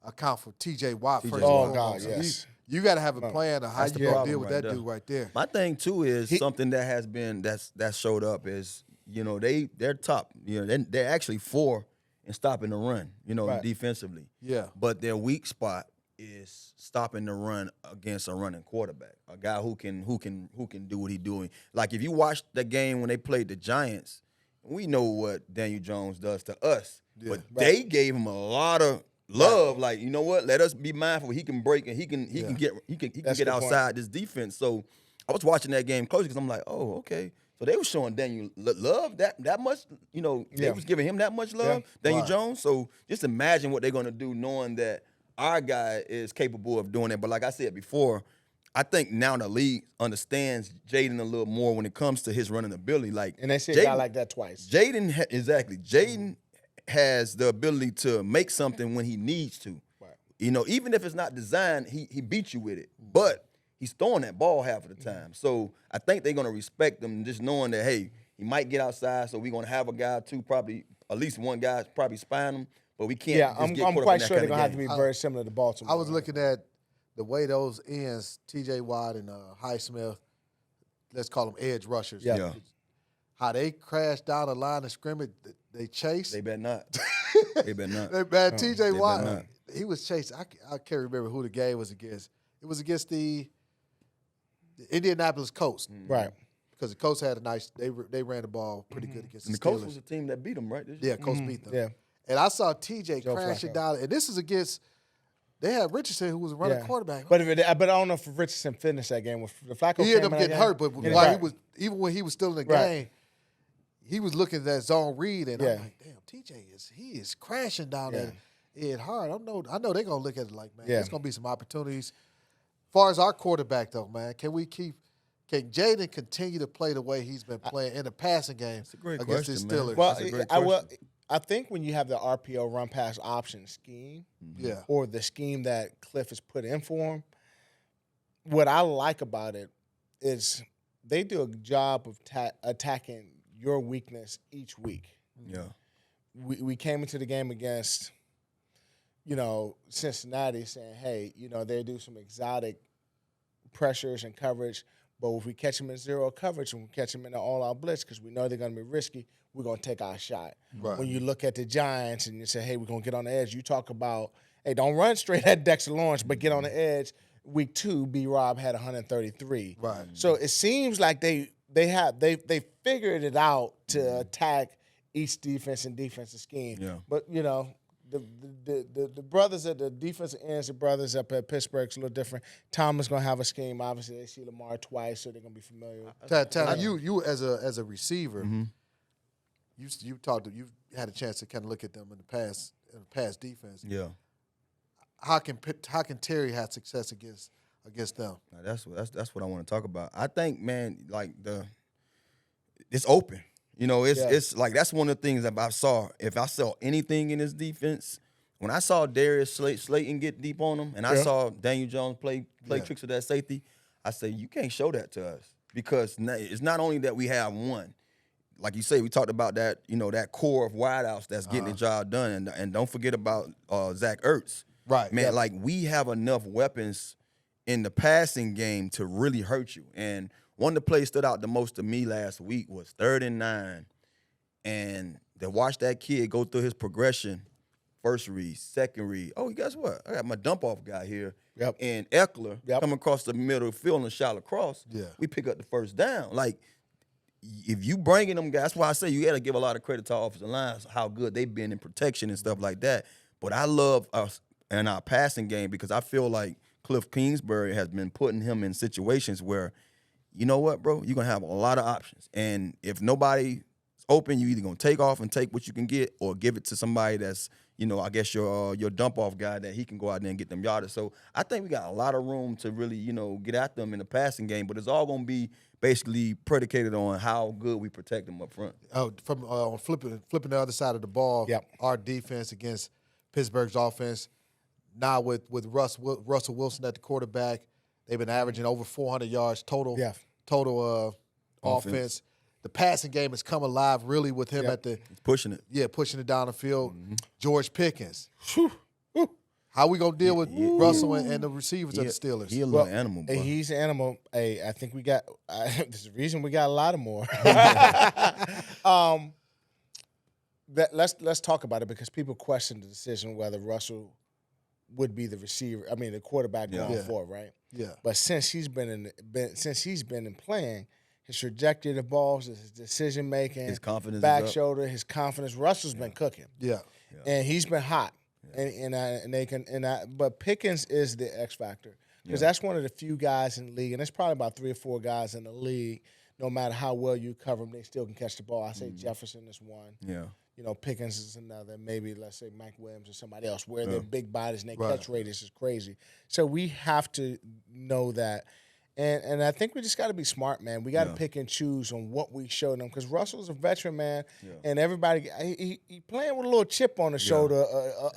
account for T.J. Watt first. Oh God, yes. You got to have a plan of how you're going to deal with that dude right there. My thing, too, is something that has been that showed up is, you know, they're top. You know, they're actually 4 in stopping the run, you know, defensively. Yeah. But their weak spot is stopping the run against a running quarterback, a guy who can do what he's doing. Like, if you watch the game when they played the Giants, we know what Daniel Jones does to us. Yeah. But they gave him a lot of love, like, you know what? Let us be mindful. He can break and he can get outside this defense. So I was watching that game closely because I'm like, oh, okay. So they were showing Daniel love that much. You know, they was giving him that much love, Daniel Jones. So just imagine what they're gonna do, knowing that our guy is capable of doing it. But like I said before, I think now the league understands Jaden a little more when it comes to his running ability. Like, and they see a guy like that twice. Jaden has the ability to make something when he needs to. Right. You know, even if it's not designed, he beats you with it. But he's throwing that ball half of the time. So I think they're going to respect him just knowing that, hey, he might get outside, so we're going to have a guy, too, probably at least one guy probably spying him. But we can't I'm quite sure they're going to have to be very similar to Baltimore. I was looking at the way those ends, T.J. Watt and Highsmith, let's call them edge rushers. Yeah. How they crashed down the line of scrimmage, they chased. They better not. T.J. Watt, he was chased. I can't remember who the game was against. It was against the Indianapolis Colts. Right. Because the Colts had they ran the ball pretty good against the Steelers. The Colts was the team that beat them, right? Yeah, Colts beat them. Yeah. And I saw T.J. crashing down. And this is against they had Richardson, who was a running quarterback. But I don't know if Richardson finished that game. The Flacco he ended up getting hurt, but even when he was still in the game, he was looking at that zone read, and I'm like, damn, TJ is crashing down there. Ed hard. I know they're gonna look at it like, man, there's gonna be some opportunities. As far as our quarterback though, man, can Jaden continue to play the way he's been playing in the passing game against the Steelers? Well, I think when you have the RPO run pass option scheme, or the scheme that Cliff has put in for him, what I like about it is they do a job of attacking your weakness each week. Yeah. We came into the game against, Cincinnati saying, hey, they do some exotic pressures and coverage, but if we catch them in zero coverage and we catch them in an all-out blitz because we know they're going to be risky, we're going to take our shot. Right. When you look at the Giants and you say, hey, we're going to get on the edge, you talk about, hey, don't run straight at Dexter Lawrence, but get on the edge. Week 2, B-Rob had 133. Right. So it seems like they figured it out to attack each defense and defensive scheme. Yeah. But, the brothers at the defensive ends, the brothers up at Pittsburgh, is a little different. Tom is going to have a scheme. Obviously, they see Lamar twice, so they're going to be familiar. Tanner, you as a receiver, you've had a chance to kind of look at them in the past defense. Yeah. How can Terry have success against them? That's what I want to talk about. I think, man, like it's open. It's like that's one of the things that I saw. If I saw anything in his defense, when I saw Darius Slayton get deep on him, and I saw Daniel Jones play tricks with that safety, I say you can't show that to us because it's not only that we have one. Like you say, we talked about that. That core of wideouts that's getting the job done, and don't forget about Zach Ertz. Right, man. Like we have enough weapons in the passing game to really hurt you. And one of the plays stood out the most to me last week was 3rd and 9, and to watch that kid go through his progression, first read, second read. Oh, guess what? I got my dump off guy here. Yep. And Eckler come across the middle of the field and shot across. Yeah. We pick up the first down. Like if you bringing them guys, that's why I say you got to give a lot of credit to our offensive lines, how good they've been in protection and stuff like that. But I love us and our passing game because I feel like Cliff Kingsbury has been putting him in situations where, you know what, bro, you're going to have a lot of options. And if nobody's open, you either going to take off and take what you can get or give it to somebody that's, I guess your dump-off guy that he can go out there and get them yardage. So I think we got a lot of room to really, get at them in the passing game, but it's all going to be basically predicated on how good we protect them up front. From flipping the other side of the ball, our defense against Pittsburgh's offense, now with Russell Wilson at the quarterback, they've been averaging over 400 yards total offense. The passing game has come alive really with him at the – pushing it. Yeah, pushing it down the field. George Pickens. How we going to deal with Russell and the receivers of the Steelers? He's a little animal, bro. He's an animal. Hey, I think we got there's a reason we got Lattimore. Let's talk about it because people question the decision whether Russell would be the quarterback going forward, right? Yeah. But since he's been in playing, his trajectory of the balls, his decision making, his confidence, back shoulder, his confidence. Russell's been cooking. Yeah. And he's been hot. But Pickens is the X factor because that's one of the few guys in the league, and there's probably about 3 or 4 guys in the league. No matter how well you cover them, they still can catch the ball. I say Jefferson is one. Yeah. Pickens is another. Maybe let's say Mike Williams or somebody else. Where they're big bodies and their catch radius is crazy. So we have to know that. And I think we just got to be smart, man. We got to pick and choose on what we show them because Russell's a veteran, man, and everybody he playing with a little chip on the shoulder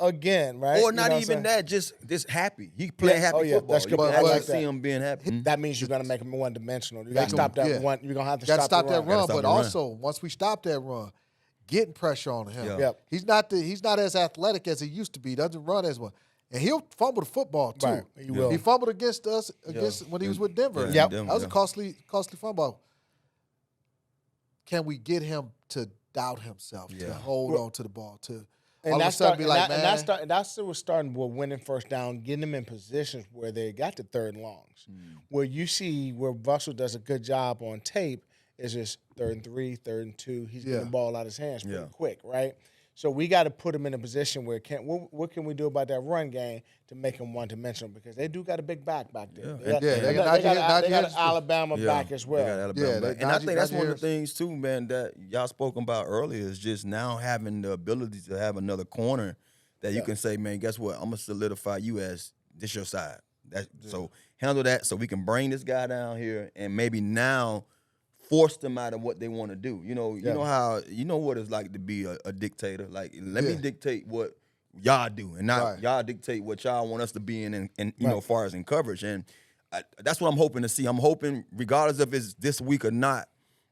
again, right? Or not even that, just happy. He playing happy football. That's good. I like see him being happy. That means you're gonna make him one dimensional. You got to stop that one. You're gonna have to stop that run. But also, once we stop that run, getting pressure on him. Yep. He's not as athletic as he used to be. Doesn't run as well. And he'll fumble the football too. Right, he will. He fumbled against us when he was with Denver. Yep. That was a costly fumble. Can we get him to doubt himself, to hold on to the ball, to all of a sudden be like, man? And that's what's starting with winning first down, getting them in positions where they got the 3rd and longs. Where you see where Russell does a good job on tape is just 3rd and 3, 3rd and 2. He's getting the ball out of his hands pretty quick, right? So we got to put him in a position where what can we do about that run game to make him one-dimensional? Because they do got a big back there. They got an Alabama back as well. They got Alabama back. And I think that's one of the things, too, man, that y'all spoken about earlier is just now having the ability to have another corner that you can say, man, guess what? I'm going to solidify you as this your side. So handle that so we can bring this guy down here and maybe now force them out of what they want to do. You know how what it's like to be a dictator. Like, let me dictate what y'all do, and not y'all dictate what y'all want us to be in, and you know, as far as in coverage. And that's what I'm hoping to see. I'm hoping, regardless if it's this week or not,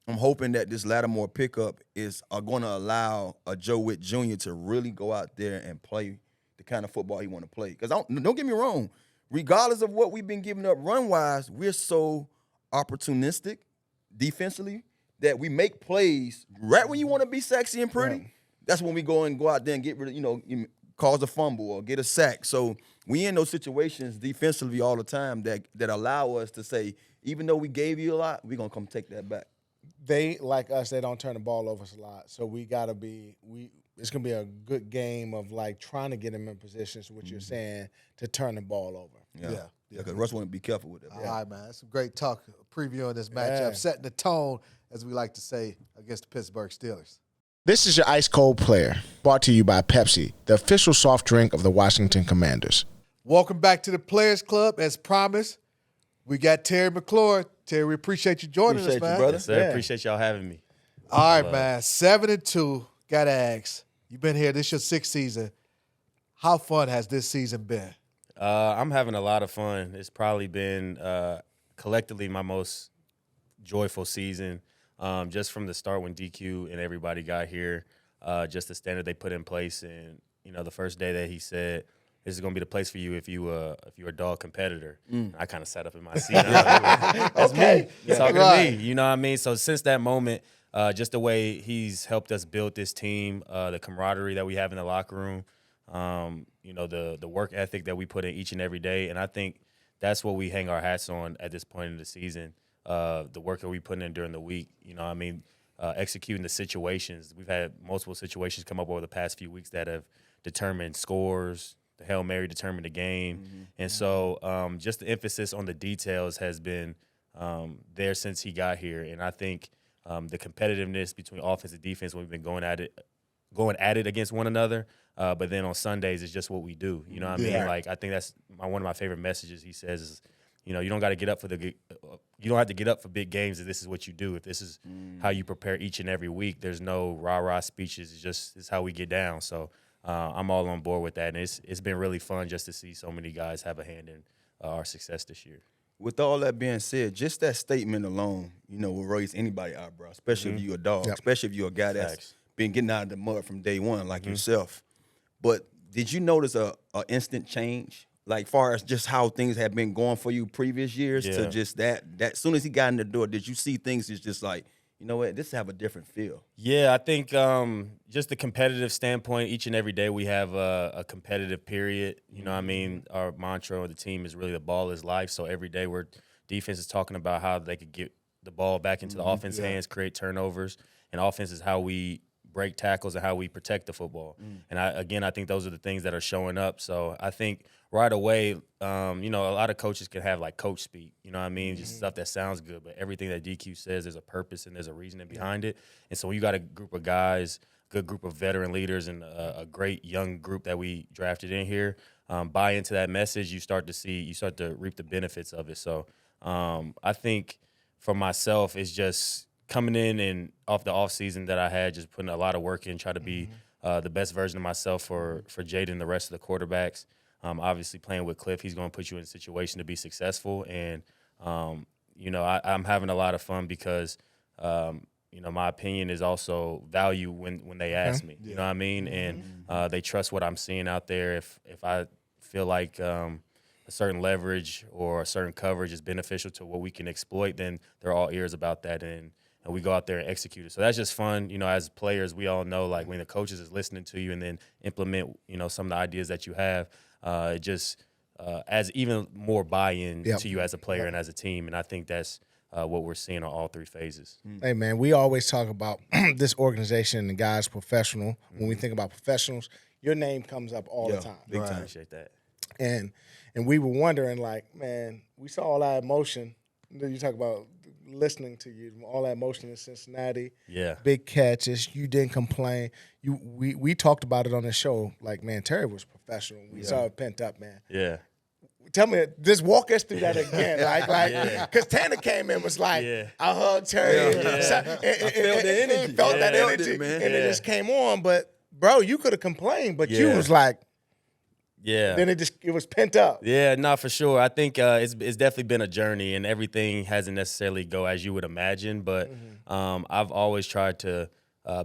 I'm hoping that this Lattimore pickup is going to allow a Joe Witt Jr. to really go out there and play the kind of football he want to play. Because don't get me wrong, regardless of what we've been giving up run-wise, we're so opportunistic defensively that we make plays right when you want to be sexy and pretty. Right. That's when we go out there and get rid of, cause a fumble or get a sack. So we in those situations defensively all the time that allow us to say, even though we gave you a lot, we're going to come take that back. They, like us, they don't turn the ball over a lot. So we got to be it's going to be a good game of, like, trying to get them in positions, what you're saying, to turn the ball over. Yeah, because Russ want to be careful with it. All right, man. That's some great talk, previewing this matchup, setting the tone, as we like to say, against the Pittsburgh Steelers. This is your Ice Cold Player, brought to you by Pepsi, the official soft drink of the Washington Commanders. Welcome back to the Players Club. As promised, we got Terry McLaurin. Terry, we appreciate you joining us, man. You, brother. Yes, sir. Appreciate y'all having me. All right, man. 7-2. Got to ask. You've been here. This is your 6th season. How fun has this season been? I'm having a lot of fun. It's probably been collectively my most joyful season. Just from the start when DQ and everybody got here, just the standard they put in place, and the first day that he said, "This is going to be the place for you if you're a dog competitor." I kind of sat up in my seat. That's me. He's talking to me. You know what I mean? So since that moment, just the way he's helped us build this team, the camaraderie that we have in the locker room, the work ethic that we put in each and every day, and I think that's what we hang our hats on at this point in the season. The work that we put in during the week, executing the situations. We've had multiple situations come up over the past few weeks that have determined scores. The Hail Mary determined the game. And so just the emphasis on the details has been there since he got here. And I think the competitiveness between offense and defense, we've been going at it against one another. But then on Sundays, it's just what we do. You know what I mean? Like, I think that's one of my favorite messages he says is, you don't got to get up you don't have to get up for big games if this is what you do. If this is how you prepare each and every week, there's no rah-rah speeches. It's how we get down. So I'm all on board with that. And it's been really fun just to see so many guys have a hand in our success this year. With all that being said, just that statement alone, will raise anybody's eyebrow, especially if you're a dog, especially if you're a guy that's been getting out of the mud from day one like yourself. But did you notice a instant change? Like, far as just how things have been going for you previous years to just that as soon as he got in the door, did you see things as just like, you know what, this have a different feel? Yeah, I think just the competitive standpoint, each and every day we have a competitive period. You know what I mean? Our mantra of the team is really the ball is life. So every day defense is talking about how they could get the ball back into the offense hands, create turnovers. And offense is how we break tackles and how we protect the football. And I think those are the things that are showing up. So I think right away, a lot of coaches can have like coach speak, you know what I mean? Just stuff that sounds good, but everything that DQ says, there's a purpose and there's a reasoning behind it. And so when you got a group of guys, good group of veteran leaders and a great young group that we drafted in here, buy into that message, you start to reap the benefits of it. So I think for myself, it's just coming in and off the off season that I had, just putting a lot of work in, try to be the best version of myself for Jaden and the rest of the quarterbacks. Obviously playing with Cliff, he's going to put you in a situation to be successful. And, I'm having a lot of fun because, my opinion is also value when they ask me, you know what I mean? And they trust what I'm seeing out there. If I feel like a certain leverage or a certain coverage is beneficial to what we can exploit, then they're all ears about that. And we go out there and execute it. So that's just fun. As players, we all know, like, when the coaches is listening to you and then implement, some of the ideas that you have, it just adds even more buy-in to you as a player and as a team. And I think that's what we're seeing on all three phases. Hey, man, we always talk about this organization and the guys professional. When we think about professionals, your name comes up all the time. Big time. Appreciate that. And we were wondering, like, man, we saw all that emotion. You talk about listening to you, all that emotion in Cincinnati. Yeah. Big catches. You didn't complain. We talked about it on the show. Like, man, Terry was professional. We saw it pent up, man. Yeah. tell me, just walk us through that again. Because Tanner came in was like, I hugged her. I felt the energy. Felt that energy, man. and it just came on. But, bro, you could have complained, but you was like, then it was pent up. Yeah, no, for sure. I think it's definitely been a journey, and everything hasn't necessarily go as you would imagine. But I've always tried to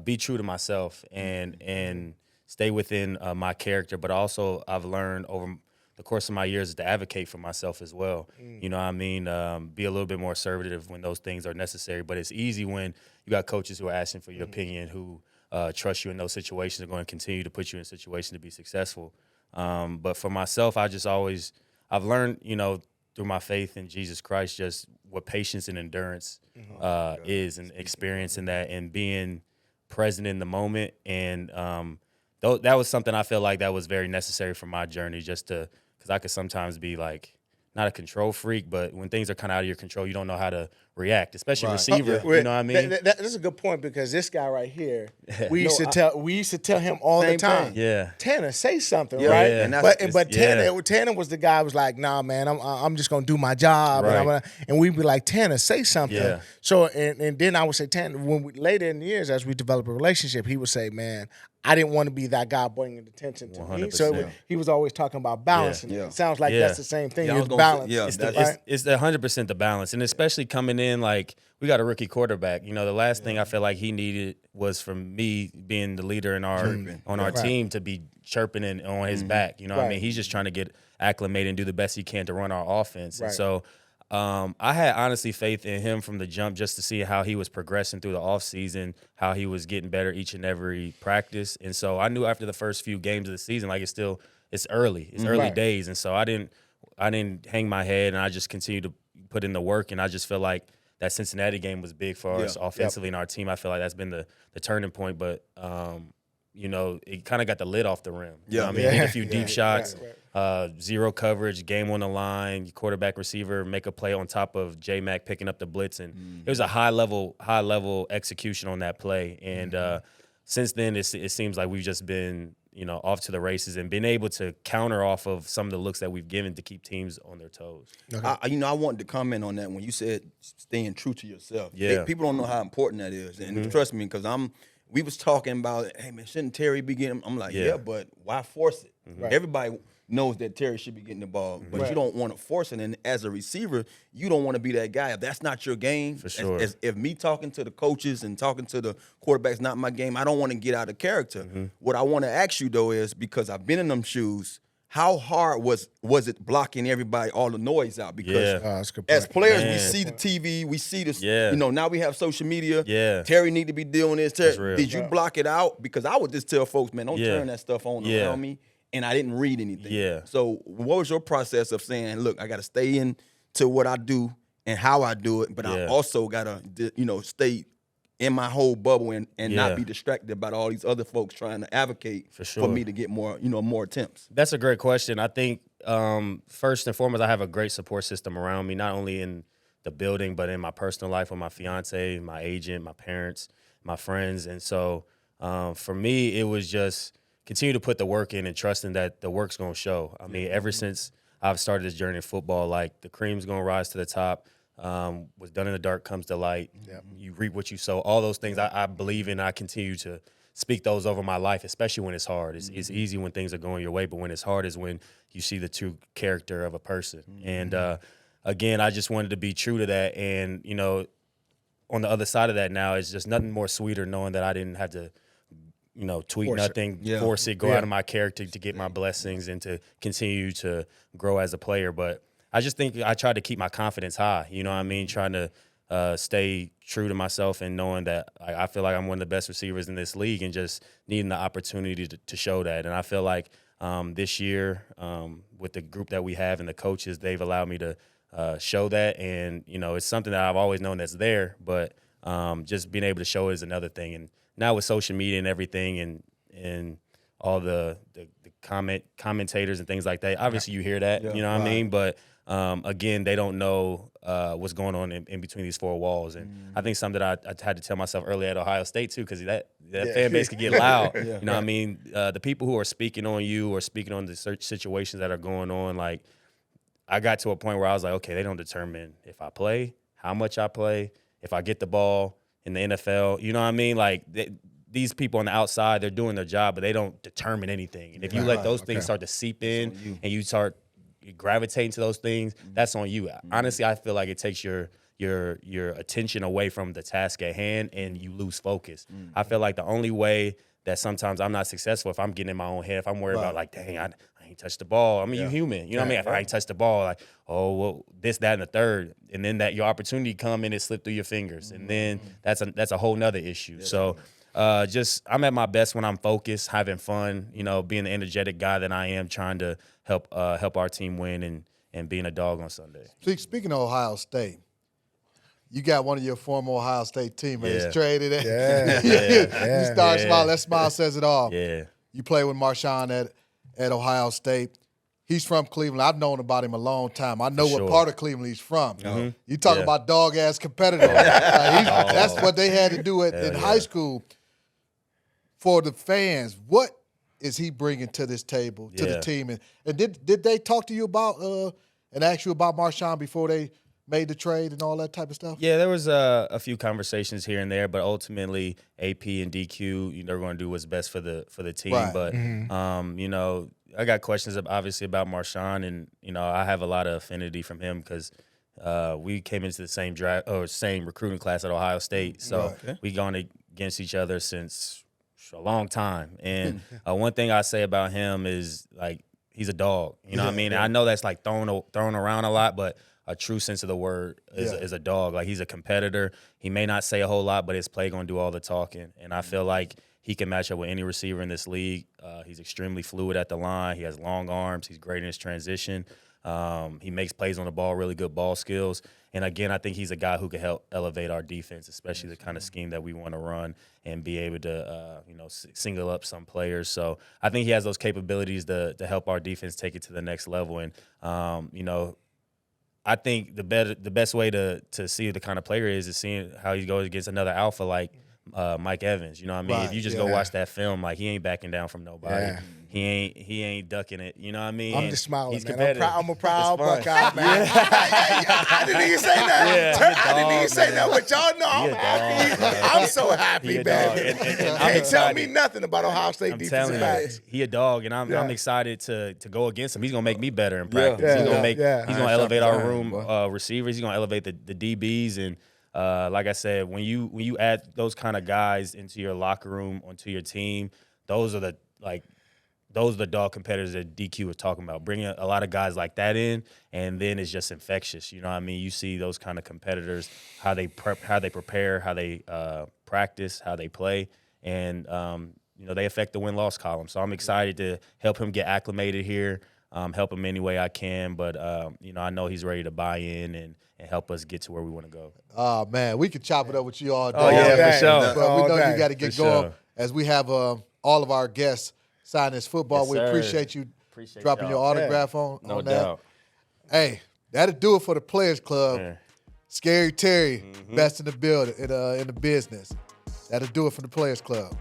be true to myself and stay within my character. But also, I've learned over the course of my years to advocate for myself as well. You know what I mean? Be a little bit more assertive when those things are necessary. But it's easy when you got coaches who are asking for your opinion, who trust you in those situations, are going to continue to put you in a situation to be successful. But for myself, I've learned, through my faith in Jesus Christ, just what patience and endurance is, and experiencing that and being present in the moment. And that was something I feel like that was very necessary for my journey, because I could sometimes be like, not a control freak, but when things are kind of out of your control, you don't know how to react, especially receiver. You know what I mean? That's a good point, because this guy right here, we used to tell him all the time. Yeah, Tanner, say something, right? Yeah. But Tanner was the guy who was like, nah, man, I'm just gonna do my job, right. and we'd be like, Tanner, say something. Yeah. So and then I would say, Tanner, later in the years as we develop a relationship, he would say, man, I didn't want to be that guy bringing attention to me. So he was always talking about balance. And it sounds like that's the same thing. It's balance. It's 100% the balance. And especially coming in, like, we got a rookie quarterback. The last thing I felt like he needed was from me being the leader in our team to be chirping and on his back. You know what I mean? He's just trying to get acclimated and do the best he can to run our offense. And so I had honestly faith in him from the jump, just to see how he was progressing through the offseason, how he was getting better each and every practice. And so I knew after the first few games of the season, like, it's early. It's early days. And so I didn't hang my head, and I just continued to put in the work. And I just feel like that Cincinnati game was big for us offensively in our team. I feel like that's been the turning point. But, it kind of got the lid off the rim. You know what I mean? Hit a few deep shots. Zero coverage, game on the line, quarterback receiver make a play on top of J-Mac picking up the blitz, and it was a high level execution on that play. And since then, it seems like we've just been off to the races and been able to counter off of some of the looks that we've given to keep teams on their toes. Okay. I wanted to comment on that when you said staying true to yourself. People don't know how important that is, and trust me, because we was talking about, hey man, shouldn't Terry be getting? I'm like, but why force it? Everybody knows that Terry should be getting the ball, but you don't want to force it. And as a receiver, you don't want to be that guy. If that's not your game, for sure. If me talking to the coaches and talking to the quarterback's not my game, I don't want to get out of character. What I want to ask you though is, because I've been in them shoes, how hard was it blocking everybody, all the noise out? Because as players, we see the TV, we see this. Now we have social media. Terry need to be doing this. Terry, did you block it out? Because I would just tell folks, man, don't turn that stuff on around me. And I didn't read anything. So what was your process of saying, look, I got to stay in to what I do and how I do it, but I also got to, stay in my whole bubble and not be distracted by all these other folks trying to advocate for me to get more, more attempts? That's a great question. I think first and foremost, I have a great support system around me, not only in the building, but in my personal life with my fiance, my agent, my parents, my friends. And so for me, it was just continue to put the work in and trusting that the work's going to show. I mean, ever since I've started this journey in football, like, the cream's going to rise to the top. What's done in the dark comes to light. You reap what you sow. All those things I believe in. I continue to speak those over my life, especially when it's hard. It's easy when things are going your way, but when it's hard is when you see the true character of a person. And, again, I just wanted to be true to that. And, on the other side of that now, it's just nothing more sweeter knowing that I didn't have to tweet force it, go out of my character to get my blessings and to continue to grow as a player. But I just think I tried to keep my confidence high, you know what I mean? Trying to stay true to myself and knowing that I feel like I'm one of the best receivers in this league and just needing the opportunity to show that. And I feel like this year with the group that we have and the coaches, they've allowed me to show that. And, it's something that I've always known that's there, but just being able to show it is another thing. And now with social media and everything and all the commentators and things like that, obviously you hear that, you know what I mean? But again, they don't know what's going on in between these four walls. And I think something that I had to tell myself early at Ohio State too, because that fan base could get loud. You know what I mean? The people who are speaking on you or speaking on the situations that are going on, like, I got to a point where I was like, okay, they don't determine if I play, how much I play, if I get the ball in the NFL. You know what I mean? Like these people on the outside, they're doing their job, but they don't determine anything. And if you let those things start to seep in and you start gravitating to those things, that's on you. Honestly, I feel like it takes your attention away from the task at hand and you lose focus. I feel like the only way that sometimes I'm not successful if I'm getting in my own head, if I'm worried about like, dang, I ain't touched the ball. I mean, you human. You know what I mean? If I ain't touched the ball, like, oh, well, this, that, and the third. And then that your opportunity come and it slipped through your fingers. And then that's a whole nother issue. So I'm at my best when I'm focused, having fun, you know, being the energetic guy that I am, trying to help our team win and being a dog on Sunday. Speaking of Ohio State, you got one of your former Ohio State teammates traded. You start smiling. That smile says it all. Yeah. You play with Marshon at Ohio State. He's from Cleveland. I've known about him a long time. I know what part of Cleveland he's from. You talk about dog-ass competitor. That's what they had to do in high school. For the fans, what is he bringing to this table, to the team? And did they talk to you about and ask you about Marshon before they made the trade and all that type of stuff? Yeah, there was a few conversations here and there, but ultimately AP and DQ, they're going to do what's best for the team. Right. But you know, I got questions obviously about Marshon, and you know, I have a lot of affinity from him because we came into the same draft or same recruiting class at Ohio State, so we gone against each other since a long time. And one thing I say about him is like he's a dog. You know what I mean? And I know that's like thrown around a lot, but a true sense of the word is a dog. Like he's a competitor. He may not say a whole lot, but his play gonna do all the talking. And I feel like he can match up with any receiver in this league. He's extremely fluid at the line. He has long arms. He's great in his transition. He makes plays on the ball, really good ball skills. And again, I think he's a guy who can help elevate our defense, especially the kind of scheme that we want to run and be able to, single up some players. So I think he has those capabilities to help our defense take it to the next level. And I think the best way to see the kind of player is seeing how he goes against another alpha like Mike Evans. You know what I mean? Right. If you just go watch that film, like he ain't backing down from nobody. Yeah. He ain't ducking it. You know what I mean? I'm just smiling, he's man. I'm a proud Buckeye, man. I didn't even say that. I didn't even say that, but y'all know I'm happy. I'm so happy, man. Can't tell me nothing about Ohio State defensive backs. He a dog, and I'm excited to go against him. He's gonna make me better in practice. He's gonna elevate our room receivers. He's gonna elevate the DBs, and like I said, when you add those kind of guys into your locker room, onto your team, those are the dog competitors that DQ was talking about. Bringing a lot of guys like that in, and then it's just infectious. You know what I mean? You see those kind of competitors, how they prepare, how they practice, how they play, and they affect the win-loss column. So I'm excited to help him get acclimated here, help him any way I can. But I know he's ready to buy in and help us get to where we want to go. Oh man, we could chop it up with you all day. Oh yeah, for sure. But we know you got to get going as we have all of our guests sign this football. Yes, we appreciate you dropping your autograph on no that. Doubt. Hey, that'll do it for the Players Club. Yeah. Scary Terry, best in the building, in the business. That'll do it for the Players Club.